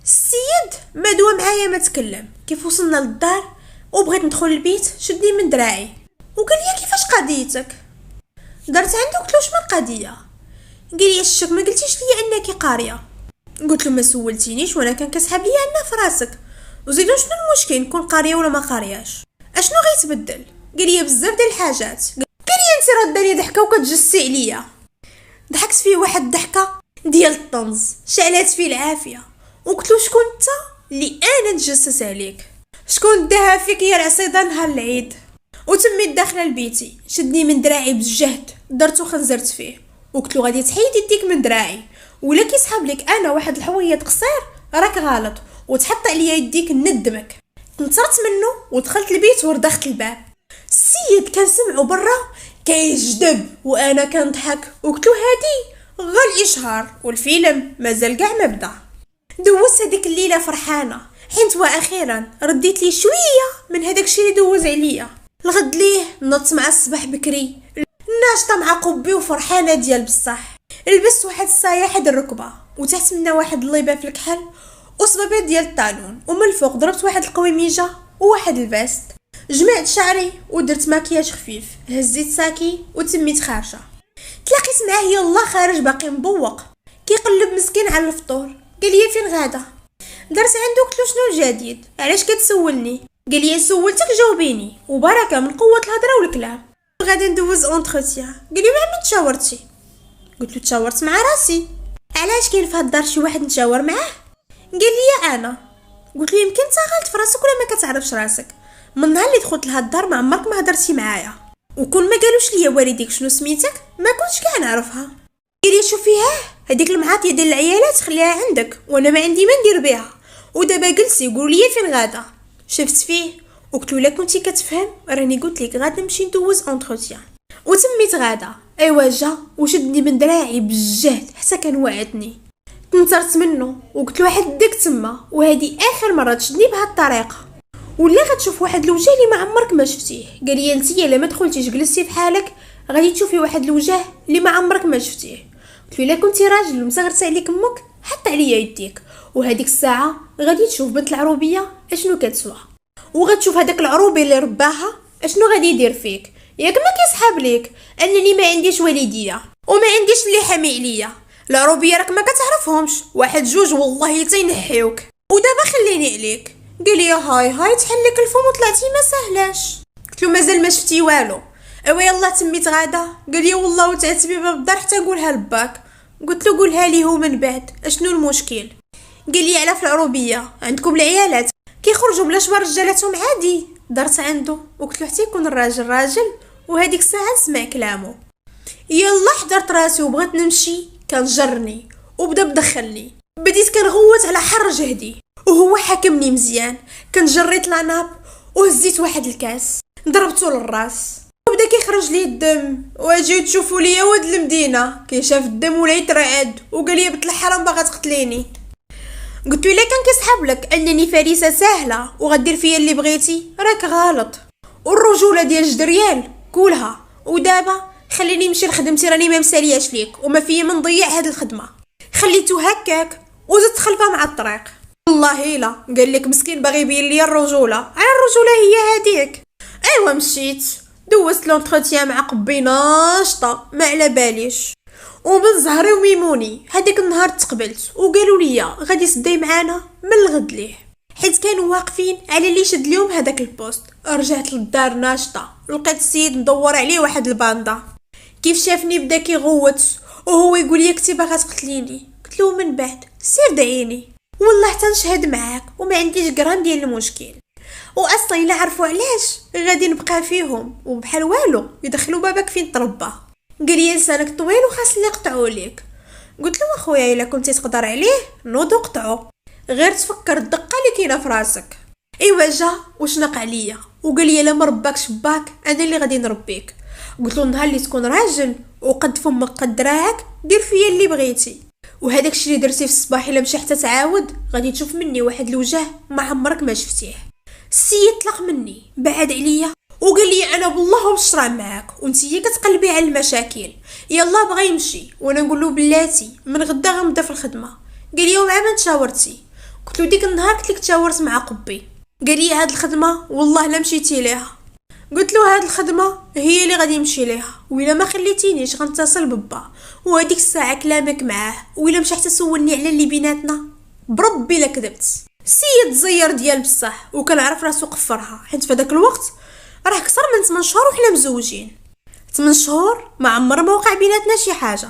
السيد ما دوا معايا ما تكلم. كيف وصلنا للدار وبغيت ندخل البيت شدني من دراعي وقال لي كيفاش قضيتك؟ درت عنده قلت له شنو القضيه؟ قال لي الشك ما قلتيش لي انك قاريه. قلت له ما سولتينيش وانا كان كسحب لي انها في راسك، وزيدو شنو المشكل نكون قاريه ولا ما قارياش؟ اشنو غيتبدل؟ قال لي بزاف ديال الحاجات. قال لي انت رداني ضحكه وكتجسي عليا. ضحكت فيه واحد الضحكه ديال الطنز شعلات فيه العافيه وقلت له شكون انت اللي انا نتجسس عليك؟ شكون داها فيك يا العصيده نهار العيد؟ وتميت داخله لبيتي شدني من دراعي بالجهد درتو خنزرت فيه وقلت له غادي تحيد يديك من دراعي ولا كيسحب لك انا واحد الحويط قصير راك غلط وتحط عليا يديك ندمك. تنصرت منه ودخلت البيت وردخت الباب. السيد كان سمعه برا كيجدب وانا كنضحك وقلت له هادي غير الاشهار والفيلم مازال كاع ما بدا. دوزت هذيك الليله فرحانه حيت واخيرا رديت لي شويه من هذاك الشيء اللي دوز عليا. الغد ليه نط مع الصباح بكري ناشطه مع قبي وفرحانه ديال بصح. لبست واحد الصايه حد الركبه وتحت منها واحد الليبه في الكحل وصبابيط ديال الطالون، ومن الفوق ضربت واحد القويميجه وواحد الفاست. جمعت شعري ودرت ماكياج خفيف، هزيت ساكي وتميت خارجه. تلاقيت معاه يلا خارج باقي مبوق كيقلب مسكين على الفطور. قال لي فين غاده؟ درت عنده قلت له شنو الجديد؟ علاش كتسولني؟ قال لي سولتك جاوبيني وبركه من قوه الهضره والكلام. غادي ندوز اونتروتيان. قال لي مع من تشاورتي؟ قلت له تشاورت مع راسي. علاش كاين في هالدار شي واحد نتشاور معاه؟ قال لي انا. قلت له يمكن انت غلط في راسك ولا ما كتعرفش راسك، من نهار اللي دخلت لهالدار ما عمرك ما هضرتي معايا، وكون ما قالوش ليا والديك شنو سميتك ما كنتش كاع نعرفها. قال لي شوفي هذيك المعاطيه ديال العيالات خليها عندك وانا ما عندي ما ندير بها، ودابا جلسي قول لي فين غاده؟ شفت فيه وقلت له لا كنتي كتفهم راني قلت لك غادا نمشي ندوز اونتروتيان. وتميت غاده ايوا جا وشدني من دراعي بالجهد حتى كان وعدني. تنصرت منه وقلت له حدك تما وهذه اخر مره تشدني بهاد الطريقه ولا غتشوف واحد الوجه اللي ما عمرك ما شفتيه. قال لي انت الا ما دخلتيش جلستي بحالك غادي تشوفي واحد الوجه اللي ما عمرك ما شفتيه. قلت قلت له الا كنتي راجل ومصغرت عليك امك حط عليا يديك، وهذيك الساعه غادي تشوف بنت العروبيه اشنو كتسوى، وغتشوف هذاك العروبي اللي رباها اشنو غادي يدير فيك. ياك ما كيسحاب ليك انني ما عنديش والديه وما عنديش اللي حامي عليا، العروبيه راك ما كتعرفهمش، واحد جوج والله تينحيوك. ودابا خليني عليك. قال لي هاي تحل لك الفم وطلعتي ما سهلاش. قلت له مازال ما شفتي والو. ايوا يلاه تميت غادا. قال لي والله وتعتبي باب الدار حتى نقولها لباك. قلت له قولها لي هو من بعد اشنو المشكل. قال لي على في العروبيه عندكم العيالات كيخرجوا بلا شبار رجالاتهم عادي. درت عنده وقلت له حتى يكون الراجل راجل، وهذيك الساعه نسمع كلامه. يلا حضرت راسي وبغيت نمشي كان جرني وبدا بدخلني. بديت كنغوت على حر جهدي وهو حاكمني مزيان. كنجريت لاناب وهزيت واحد الكاس ضربته للراس وبدا كيخرج لي الدم. واجيو تشوفوا ليا ولد المدينه كي شاف الدم ولا يترعد وقال لي بنت الحرام باغا تقتليني. قلت له الا كان كيسحب لك انني فريسه سهله وغدير فيا اللي بغيتي راك غلط، والرجوله ديال جدريال قولها. ودابا خليني نمشي لخدمتي راني ما مسالياش ليك وما فيا من نضيع هاد الخدمه. خليتو هكاك وزدت خلفه مع الطريق. والله الا قال لك مسكين باغي يبين لي الرجوله، على الرجوله هي هذيك. ايوا مشيت دوزت لونتروتيان مع قبي ناشطه ما على باليش، ومن زهري وميموني هذيك النهار تقبلت وقالوا لي غادي تدي معانا من الغد ليه، حيت كانوا واقفين على اللي شد ليهم هذاك البوست. رجعت للدار ناشطه لقيت السيد مدور عليه واحد الباندا. كيف شافني بدا كيغوت وهو يقول لي كنتي باغا تقتليني. قلت له من بعد سير دعيني والله حتى نشهد معاك وما عنديش غرام ديال المشكل، واصلا الا عرفوا علاش غادي نبقى فيهم وبحال والو يدخلوا باباك فين تربى. قال لي لسانك طويل وخاص اللي يقطعوا ليك. قلت له اخويا الا كنتي تقدر عليه نوض وقطعو، غير تفكر الدقه اللي كاينه في راسك. ايوا جا وشنق عليا وقال لي الا ما رباكش باك انا اللي غادي نربيك. قلت له النهار اللي تكون راجل وقد فمك قد دراعك دير فيا اللي بغيتي، وهذاك الشيء اللي درتي في الصباح الا مشى حتى تعاود غادي تشوف مني واحد الوجه ما عمرك ما شفتيه. السيد طلق مني بعد عليا وقال لي انا بالله وبالشرع معاك وانتي كتقلبي على المشاكل. يلا بغى يمشي وانا نقول له بلاتي من غدا غنبدا في الخدمه. قال لي ومع من تشاورتي؟ قلت له ديك النهار قلت لك تشاورت مع قبي. قال لي هاد الخدمه والله لا مشيتي ليها. قلت له هاد الخدمه هي اللي غادي نمشي ليها، وإلا ما خليتينيش غنتصل ببا وهاديك الساعه كلامك معاه، وإلا مشى حتى سولني على اللي بيناتنا بربي لا كذبت. السيد زير ديال بصح وكان عارف راسو قفرها، حيت في هذاك الوقت راه اكثر من 8 شهور وحنا مزوجين. 8 شهور ما عمر ما وقع بيناتنا شي حاجه.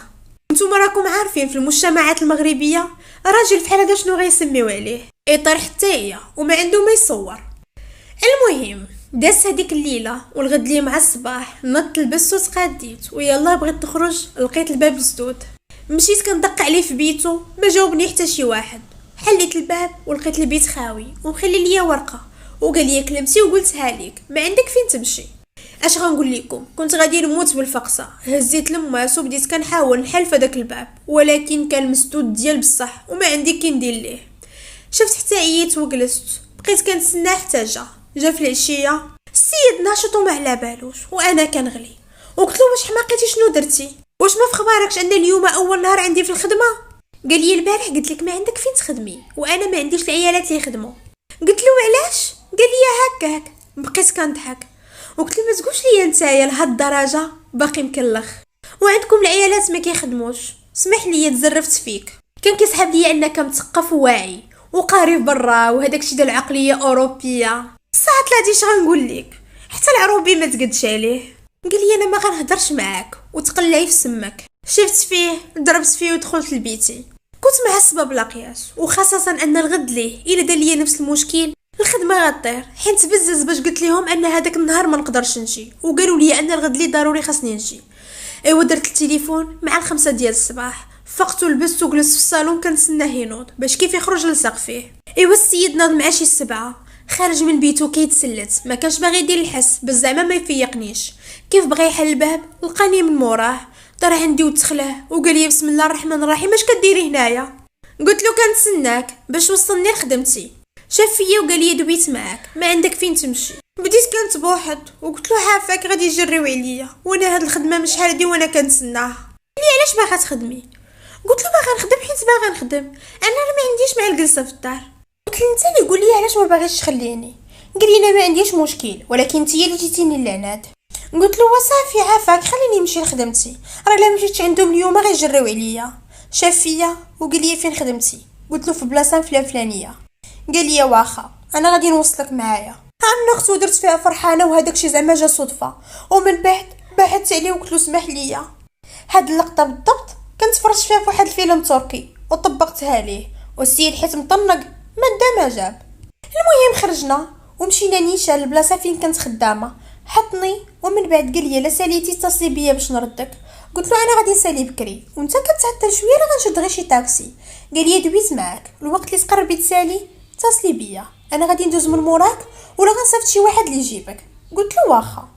نتوما راكم عارفين في المجتمعات المغربيه راجل فحال هذا شنو غيسميو عليه، يطير حتى هي وما عنده ما يصور. المهم داز هذيك الليله والغد لي مع الصباح نط لبست وتقاديت ويلا بغيت نخرج لقيت الباب مسدود. مشيت كندق عليه في بيته ما جاوبني حتى شي واحد. حليت الباب ولقيت البيت خاوي ومخلي ليا ورقه وقال لي كلمتي وقلتها ليك ما عندك فين تمشي. اش غنقول لكم، كنت غادي نموت بالفقصه. هزيت لماس وبديت كنحاول نحل في داك الباب ولكن كان مسدود ديال بصح وما عندي كي ندير ليه. شفت حتى عييت وجلست بقيت كنتسنى حتى جا في العشيه. السيد ناشط وما على بالوش وانا كنغلي وقلت له واش حماقيتي شنو درتي، واش ما في خباركش ان اليوم اول نهار عندي في الخدمه؟ قال لي البارح قلت لك ما عندك فين تخدمي وانا ما عنديش العيالات اللي يخدموا. قلت له علاش؟ قال لي هكاك. بقيت كنضحك وقلت له ما تقولش لي نتايا لهاد الدرجه باقي مكلخ وعندكم العيالات ما كيخدموش. اسمح لي تزرفت فيك. كان كيسحب لي انك مثقف وواعي وقاري برا وهداك الشيء ديال العقليه اوروبيه. صات لا ديش غنقول لك حتى العروبي ما تقدش عليه. قال لي انا ما غنهضرش معاك وتقلعي في سمك. شفت فيه ضربت فيه ودخلت لبيتي. كنت معصبه بلا قياس وخاصه ان الغد ليه الا دار ليا نفس المشكل الخدمه غطير، حيت بزز باش قلت لهم ان هذاك النهار ما نقدرش نجي وقالوا لي ان الغد لي ضروري خاصني نجي. ايوا درت التليفون مع 5 ديال الصباح فقت ولبست وجلست في الصالون كنتسناه ينوض باش كيف يخرج لصق فيه. ايوا السيد ناض مع شي 7 خارج من بيتو كيتسلت ما كانش باغي يدير الحس بس زعما ما يفيقنيش. كيف بغى يحل الباب لقاني من موراه طرح عندي وتخلاه وقال لي بسم الله الرحمن الرحيم اش كديري هنايا؟ قلت له كنتسناك باش وصلني لخدمتي. شاف فيا وقال لي دويت معاك ما عندك فين تمشي. بديت كنت بوحد وقلت له عافاك غادي يجريو عليا وانا هاد الخدمه من شحال هادي وانا كنتسناها. لي علاش باغا تخدمي؟ قلت له باغا نخدم حيت باغا نخدم، انا راه ما عنديش مع الجلسه في الدار. قلت له انت اللي قول لي علاش ما باغيش تخليني. قال لي انا ما عنديش مشكل، ولكن انت اللي جيتيني اللعنات. قلت له وصافي عافاك خليني نمشي لخدمتي، راه الا مشيت عندهم اليوم غيجريو عليا. شاف فيا وقال لي فين خدمتي. قلت له في بلاصه فلانيه. قال لي واخا انا غادي نوصلك معايا. عم نختو درت فيها فرحانه وهداك شي زعما جا صدفه، ومن بعد بعثت عليه وقلت له سمح لي. هاد اللقطه بالضبط كنت فرجت فيها في واحد الفيلم تركي وطبقتها ليه، والسيد حيت مطنق ما جاب. المهم خرجنا ومشينا نيشان البلاصه فين كنت خدامه، حطني ومن بعد قال لي لا ساليتي اتصلي بيا باش نردك. قلت له انا غادي نسالي بكري وانت كتعطل شويه راه غنشد غير شي تاكسي. قال لي دويت معاك الوقت اللي تقربي تسالي اتصلي بيا، انا غادي ندوز من موراك ولا غنصيفط شي واحد اللي يجيبك. قلت له واخا.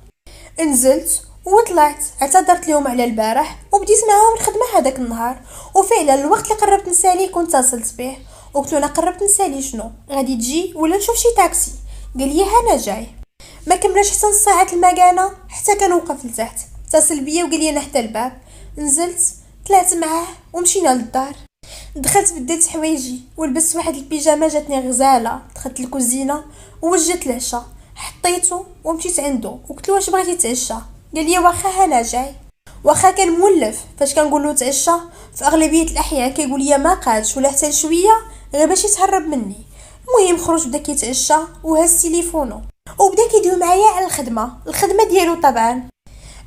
نزلت وطلعت اعتذرت لهم على البارح وبديت معاهم الخدمه هذاك النهار. وفعلا الوقت اللي قربت نسالي كنت اتصلت به وقلت له انا قربت نسالي شنو غادي تجي ولا نشوف شي تاكسي. قال لي انا جاي. ما كملاش حتى نص ساعه المكانه حتى كان وقف لتحت، اتصل بيا وقال لي انا حتى الباب. نزلت طلعت معاه ومشينا للدار. دخلت بديت حوايجي ولبست واحد البيجامه جاتني غزاله، دخلت الكوزينه ووجدت العشاء حطيته ومشيت عنده وقلت له واش بغيتي تعشى. قال لي واخا انا جاي. واخا كان مولف فاش كنقول له تعشى في اغلبيه الاحيان كيقول لي ما قادش ولا حتى شويه غير باش يتهرب مني. المهم خرج بدا كيتعشى وهز تليفونه وبدا كيدوي معايا على الخدمه ديالو. طبعا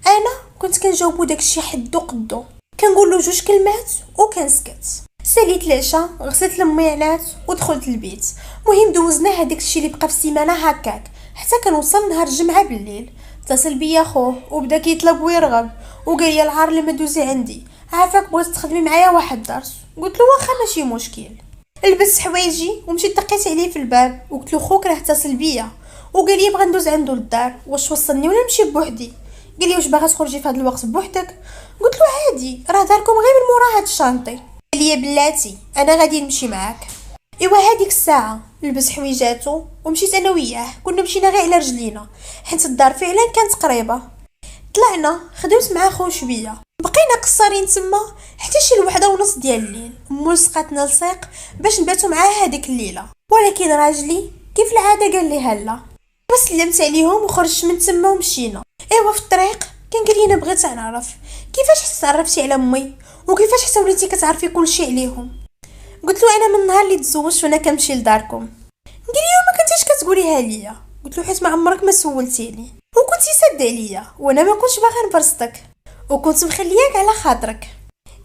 انا كنت كنجاوبو داكشي حدو قدو، كنقول له جوج كلمات وكنسكت. ساليت العشاء غسلت الميعلات ودخلت البيت. مهم دوزنا هذاك الشيء اللي بقى في السيمانه هكاك حتى كنوصل نهار الجمعه بالليل. اتصل بيا خوه وبدا كيطلب ويرغب وقال لي العار اللي ما دوزي عندي عافاك بغيت تخدمي معايا واحد درس. قلت له واخا ماشي مشكل. لبست حوايجي ومشيت دقيت عليه في الباب وقلت له خوك راه اتصل بيا وقال لي بغا ندوز عنده للدار واش وصلني ولا نمشي بوحدي. قال لي واش باغا تخرجي في هذا الوقت بوحدك. قلت له عادي راه داركم غير من مورا هاد الشانطي. قال لي بلاتي انا غادي نمشي معاك. ايوا هذيك الساعه لبس حويجاتو ومشيت انا وياه. كنا مشينا غير على رجلينا حيت الدار فعلا كانت قريبه. طلعنا خدمت مع خو شويه بقينا قصارين تما حتى شي 1:30 ديال الليل. ملصقاتنا لصيق باش نباتو معاه هذيك الليله، ولكن راجلي كيف العاده قال لي هلا وسلمت عليهم وخرجت من تما ومشينا. ايوا في الطريق كان قال لي انا بغيت نعرف كيفاش تعرفتي على امي وكيفاش حتى وليتي كتعرفي كلشي عليهم. قلت له انا من النهار اللي تزوجت وانا كنمشي لداركم. قال لي ما كنتيش كتقوليها ليا. قلت له حيت ما عمرك ما سولتيني وكنتي ساد عليا وانا ما كنتش باغا نبرستك وكنت مخلياك على خاطرك.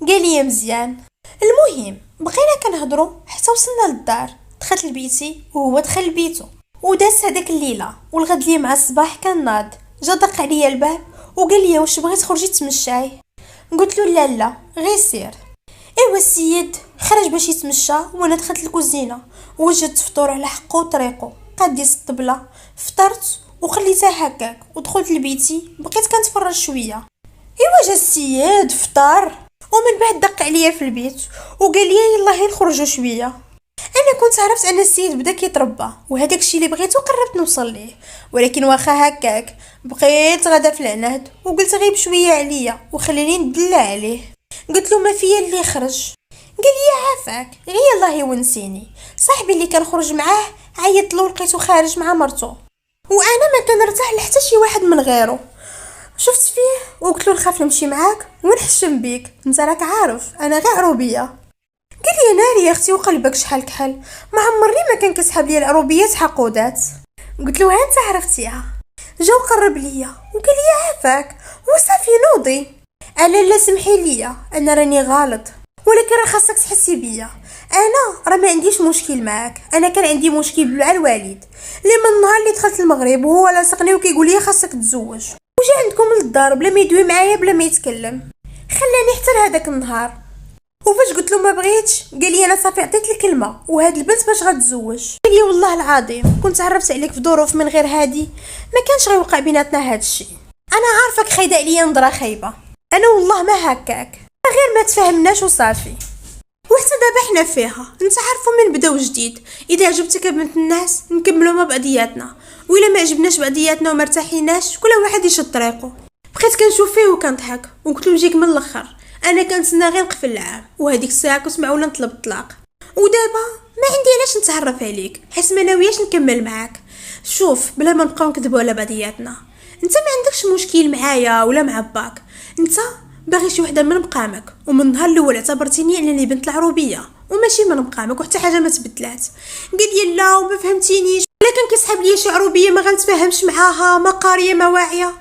قال لي مزيان. المهم بقينا كنهضروا حتى وصلنا للدار. دخلت لبيتي وهو دخل لبيتو وداز هذاك الليله والغد لي مع الصباح كان ناض. جا دق عليا الباب وقال لي واش بغيت تخرجي تمشاي. قلت له لا غير سير. ايوا السيد خرج باش يتمشى وانا دخلت الكوزينه وجدت فطور على حقه وطريقه. قديت الطبله فطرت وخليتها هكاك ودخلت لبيتي بقيت كنتفرج شويه. ايوا جا السيد فطر ومن بعد دق عليا في البيت وقال لي يلاه نخرجوا شويه. انا كنت عرفت ان السيد بدا كيتربى وهداك الشيء اللي بغيته قربت نوصل ليه، ولكن واخا هكاك بقيت غدا في العناد وقلت غيب شويه عليا وخليني ندلع عليه. قلت له ما فيا اللي خرج. قال لي عافاك غير الله ونسيني صاحبي اللي كنخرج معاه عيط له لقيته خارج مع مرته وانا ما كنرتاح لحتى شي واحد من غيره. شفت فيه وقلت له نخاف نمشي معاك ونحشم بيك انت راك عارف انا غير عروبيه. قال لي ناري يا اختي وقلبك شحال كحل ما عمرني ما كان كسحب لي العروبيات حقودات. قلت له ها انت عرفتيها. جا وقرب ليا وقال لي عافاك وصافي نوضي. انا لا سمحي ليا انا راني غلط ولكن راه خاصك تحسي بيا. انا راه ما عنديش مشكل معاك، انا كان عندي مشكل مع الوالد اللي من النهار اللي دخلت المغرب وهو لاصقني وكيقول لي خاصك تتزوج وجا عندكم للدار بلا ما يدوي معايا بلا ما يتكلم. خلاني حتى لهداك النهار وفاش قلت له ما بغيتش قال لي انا صافي عطيت الكلمه وهاد البنت باش غتزوج. قال لي والله العظيم كنت عرفت عليك في ظروف من غير هادي ما كانش غيوقع بيناتنا هاد الشيء. انا عارفك خايده عليا نظره خايبه انا والله ما هكاك غير ما تفهمناش وصافي وحتى دابا حنا فيها. انت عارفوا من بداو جديد اذا عجبتك بنت الناس نكملوا مع بعضياتنا وإلا ما عجبناش بعضياتنا وما ارتاحيناش كل واحد يشد طريقه. بقيت كنشوف فيه وكنضحك وقلت له نجيك من الاخر انا كنتسنى غير نقفل العام، وهذيك الساعه كنت معوله نطلب الطلاق. ودابا ما عندي علاش نتعرف عليك، حيت ما ناوياش نكمل معاك. شوف، بلا ما نبقاو نكذبوا على بعضياتنا، انت ما عندكش مشكل معايا ولا مع باك، انت باغي شي وحده من مقامك، ومن النهار الاول اعتبرتيني انني بنت العروبيه وماشي من مقامك، وحتى حاجه ما تبدلات. قال لي لا وما فهمتينيش، ولا كان كيسحب ليا شي عروبيه ما غنتفاهمش معاها، ما قاريه ما واعيه.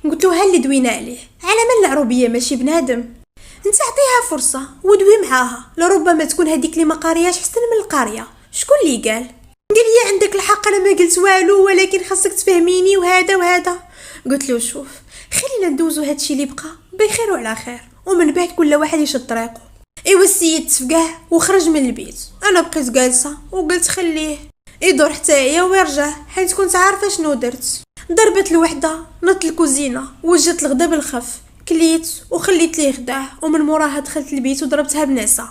قلت له ها اللي دوينا عليه، على من العروبيه ماشي بنادم، انت عطيها فرصه ودوي معاها، لربما تكون هذيك اللي ما قارياش حسن من القاريه. شكون اللي قال لي عندك الحق، انا ما قلت والو، ولكن خاصك تفهميني وهذا وهذا. قلت له شوف، خلينا ندوزو هادشي اللي بقى بخير وعلى خير، ومن بعد كل واحد يشد طريقه. ايوا السيد تفقاه وخرج من البيت، انا بقيت جالسه وقلت خليه يدور حتى هي ويرجع، حيت كنت عارفه شنو درت. ضربت الوحده، نط الكوزينه وجات الغدا بالخف، كليت وخليت ليه غداه، ومن موراها دخلت البيت وضربتها بنعسه.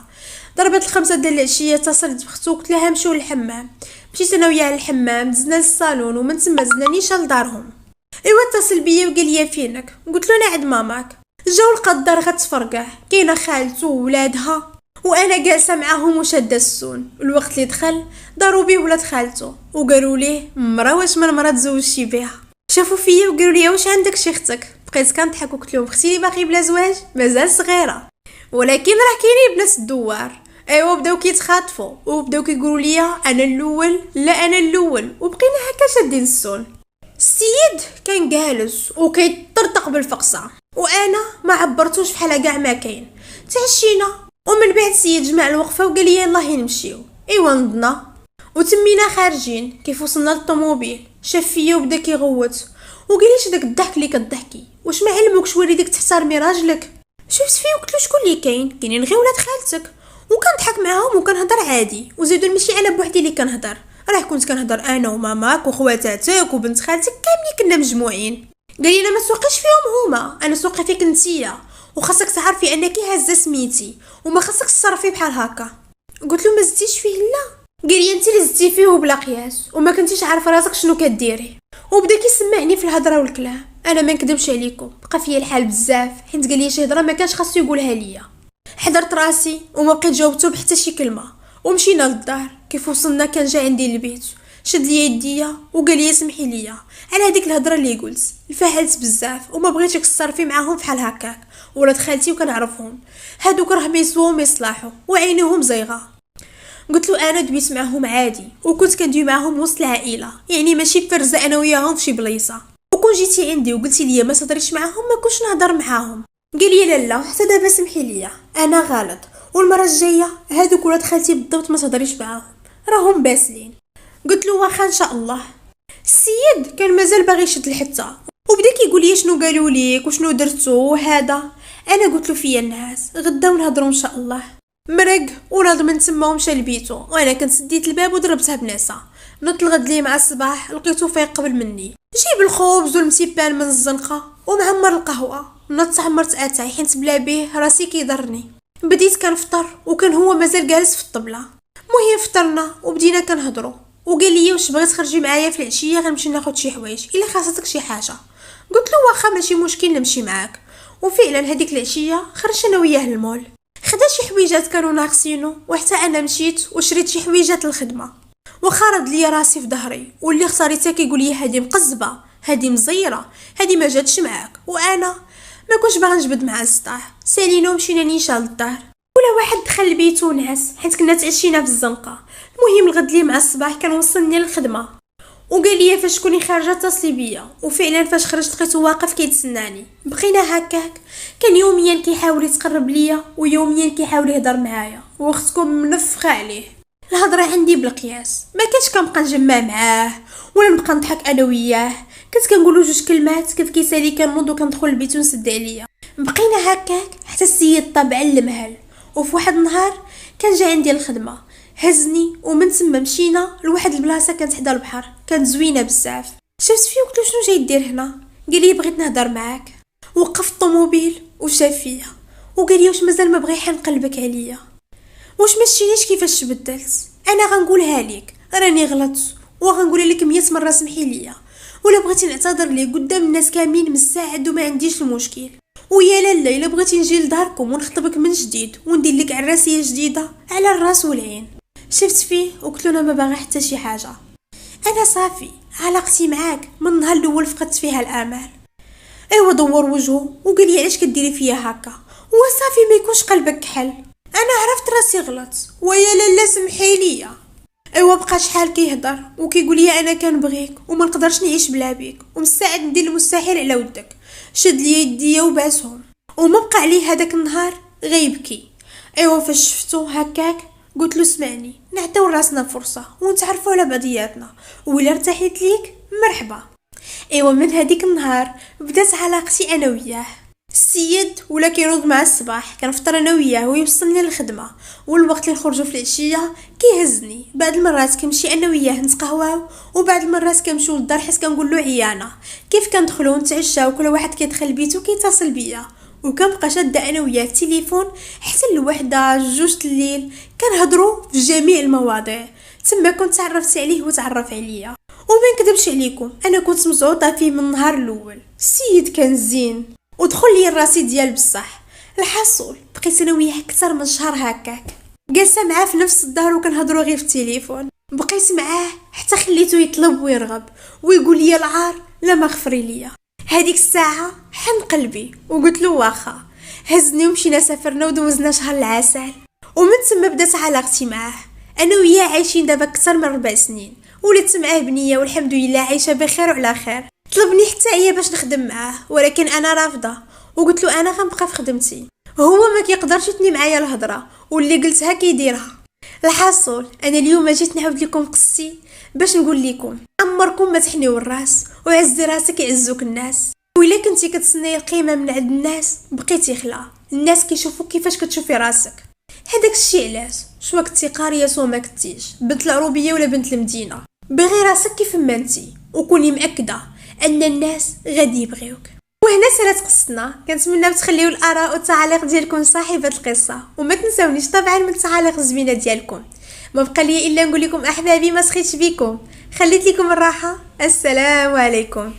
ضربت الخمسة ديال العشيه، اتصلت بختو قلت لها نمشيو للحمام. مشيت انا وياه للحمام، دزنا للصالون، ومن تما دزنا نيشان لدارهم. ايوا اتصل بيا وقال لي فينك، قلت له انا عند ماماك. جاو لقى الدار غتفرقع، كاينه خالته وولادها وانا جالسه معاهم وشاده السون. الوقت اللي دخل داروا بيه ولاد خالته وقالوا ليه مرا واش من مرا تزوجتي بها. شافوا فيا وقالوا لي واش عندك شي اختك. بقيت كنضحك وقلت لهم اختي اللي باقي بلا زواج مازال صغيره، ولكن راه كاينين بنات الدوار. ايوا بداو كيتخاطفوا وبداو كيقولوا لي انا الاول، لا انا الاول، وبقينا هكا شادين السون. السيد كان جالس وكيطرطق بالفقصه، وانا ما عبرتوش بحال كاع ما كاين. تعشينا ومن بعد السيد جمع الوقفه وقال لي يلاه نمشيو. ايوا نضنا وتمينا خارجين. كيف وصلنا للطوموبيل شاف فيا وبدا كيغوت وقال لي داك الضحك اللي كتضحكي، واش ما علموكش والديك تحترمي راجلك؟ شفت فيه وقلت له شكون اللي كاينين غير ولاد خالتك. وكنضحك معاهم وكنهضر عادي، وزيدوا ماشي انا بوحدي اللي كنهضر، راه كنت كنهضر انا وماماك وخواتاتك وبنت خالتك كاملين كنا مجموعين. قال لي انا ما سوقيش فيهم هما، انا سوقي فيك نتيا، وخاصك تعرفي انك هازه سميتي وما خاصك تصرفي بحال هكا. قلت له ما زدتيش فيه لا. قال لي انت اللي زدتي فيه بلا قياس وما كنتيش عارفه راسك شنو كديري. وبدا كيسمعني في الهضره والكلام. انا ما نكذبش عليكم، بقى فيا الحال بزاف، حيت قال لي شي هضره ما كانش خاصو يقولها ليا. حضرت راسي وما بقيت جاوبته بحتى شي كلمه، ومشينا للدار. كيف وصلنا كان جا عندي البيت، شد لي يديا وقال لي سمحي لي على هذيك الهضره اللي قلت، انفعلت بزاف وما بغيتش تصرفي معاهم بحال هكاك. ولاد خالتي وكنعرفهم هادوك راه ما يسواو ما يصلاحوا وعينيهم زيغه. قلت له انا دويت معاهم عادي، وكنت كندوي معاهم وسط العائله، يعني ماشي فرزه انا وياهم فشي بلايصه. وكون جيتي عندي وقلتي لي ما تهضريش معاهم ما كنتش نهضر معاهم. قال لي لا لا حتى دابا سمحي لي انا غلط، والمره الجايه هادوك ولاد خالتي بالضبط ما تهضريش معاهم، راهم باسلين. قلت له واخا ان شاء الله. السيد كان مازال باغي يشد الحته وبدا كيقول لي شنو قالوا ليك وشنو درتو وهذا. انا قلت له فيا الناس غدا ونهضروا ان شاء الله. مرق وناض من تما ومشى لبيتو، وانا كنت سديت الباب وضربتها بنعسه. نط الغد لي مع الصباح لقيتو فايق قبل مني، جيب الخبز والمسيبان من الزنقه ومعمر القهوه. نط عمرت اتاي حيت بلا بيه راسي كيضرني. بديت كنفطر وكان هو مازال جالس في الطبله. مهم فطرنا وبدينا كنهضروا، وقال لي واش بغيت تخرجي معايا في العشيه غنمشي ناخذ شي حوايج الا خاصتك شي حاجه. قلت له واخا ماشي مشكل نمشي معاك. وفعلا هذيك العشيه خرجت انا وياه للمول، خدا شي حويجات كانوا ناقصينو، وحتى انا مشيت وشريت شي حويجات للخدمه. وخرج لي راسي في ظهري واللي اختاريتها كيقول لي هذه مقزبه، هذه مزيره، هذه ما جاتش معاك. وانا ما كنتش باغا نجبد مع السطاح. سالينا ومشينا نيشان للدار، ولا واحد دخل لبيت ونعس حيت كنا تعشينا في الزنقه. المهم الغد لي مع الصباح كان وصلني للخدمه وقال لي فاش كوني خارجه اتصلي بيا. وفعلا فاش خرجت لقيتو واقف كيتسناني. بقينا هكاك، كان يوميا كيحاول يتقرب ليا ويوميا كيحاول يهضر معايا، واختكم منفخه عليه. الهضره عندي بالقياس، ما كنتش كنبقى نجمع معاه ولا نبقى نضحك انا وياه. كنت كنقولوا جوج كلمات كيف كيسالي كنوض وكندخل البيت ونسد عليا. بقينا هكاك حتى السيد طبع المهل. وفي واحد النهار كان جا عندي الخدمه، هزني ومن تما مشينا لواحد البلاصه كانت حدا البحر، كانت زوينه بزاف. شفت فيه وقلت له شنو جاي دير هنا؟ قال لي بغيت نهضر معاك. وقف الطوموبيل وشاف فيا وقال لي واش مازال ما بغي نقلبك عليا؟ واش ما شتينيش كيفاش بدلت؟ انا غنقولها لك راني غلطت وغنقول لك 100 مره سمحي لي، ولا بغيتي نعتذر ليك قدام الناس كاملين مساعد وما عنديش المشكل. ويا لالا الا بغيتي نجي لداركم ونخطبك من جديد وندير لك عراسيه جديده على الراس والعين. شفت فيه وقلت له انا ما باغي حتى شي حاجه. انا صافي علاقتي معاك من النهار الاول فقدت فيها الامال. ايوا دور وجهه وقال لي علاش كديري فيا هكا، وصافي ما يكونش قلبك كحل. انا عرفت راسي غلط ويا لالا سمحي لي. ايوا بقى شحال كيهضر وكيقول لي انا كنبغيك وما نقدرش نعيش بلا بيك ومستعد ندير المستحيل على ودك. شد لي يديا وباسهم وما بقى عليه هذاك النهار غيبكي. ايوا فاش شفتو هكاك قلت له اسمعني نعطيو راسنا فرصه ونتعرفوا على بعضياتنا ولا ارتحيت ليك مرحبا. ايوا من هذيك النهار بدات علاقتي انا وياه. السيد ولا كينوض مع الصباح كنفطر انا وياه ويوصلني للخدمه، والوقت اللي نخرجوا في العشيه كيهزني. بعض المرات كنمشي انا وياه نتقهواو وبعض المرات كنمشيو للدار حيت كنقول له عيانه. كيف كندخلوا نتعشاو كل واحد كيدخل بيتو كيتصل بيا وكنبقى شاده انا وياه التليفون حتى الوحده جوج الليل كنهضروا في جميع المواضيع. تما كنت تعرفت عليه وتعرف عليا وما نكذبش عليكم انا كنت مزعوطه فيه من النهار الاول. السيد كان زين ودخل لي الراسي ديال بصح. الحصول بقيت انا وياه اكثر من شهر هكاك جالسه معاه في نفس الدار وكنهضروا غير في التليفون. بقيت معاه حتى خليته يطلب ويرغب ويقول لي العار لا ما غفري ليا. هذيك الساعه حن قلبي وقلت له واخا. هزني ومشينا سافرنا ودوزنا شهر العسل ومن ثم بدات علاقتي معاه. انا وياه عايشين دابا اكثر من 4 سنين ولدت معاه بنيه والحمد لله عايشه بخير وعلى خير. طلبني حتى هي باش نخدم معاه ولكن انا رافضه وقلت له انا غنبقى في خدمتي. هو ما كيقدرش يتني معايا الهضره واللي قلتها كيديرها. الحاصل انا اليوم جيت نعاود لكم قصتي باش نقول لكم عمركم ما تحنيو الراس وعزي راسك يعزوك الناس. وإلا كنتي كتصني القيمه من عند الناس بقيتي خلا الناس كيشوفوك كيفاش كتشوفي راسك. هذاك الشيء علاش سوا كنتي قاريه سوا ما كنتيش بنت العروبيه ولا بنت المدينه بغي راسك كيف ما انتي وكوني مأكده ان الناس غادي يبغيوك. وهنا سالت قصتنا. كنتمنى تخليو الاراء والتعاليق ديالكم صاحبه القصه وما تنساونيش طبعا من التعاليق الزوينه ديالكم. ما بقى لي الا نقول لكم احبابي ما سخيتش بكم. خليت لكم الراحه. السلام عليكم.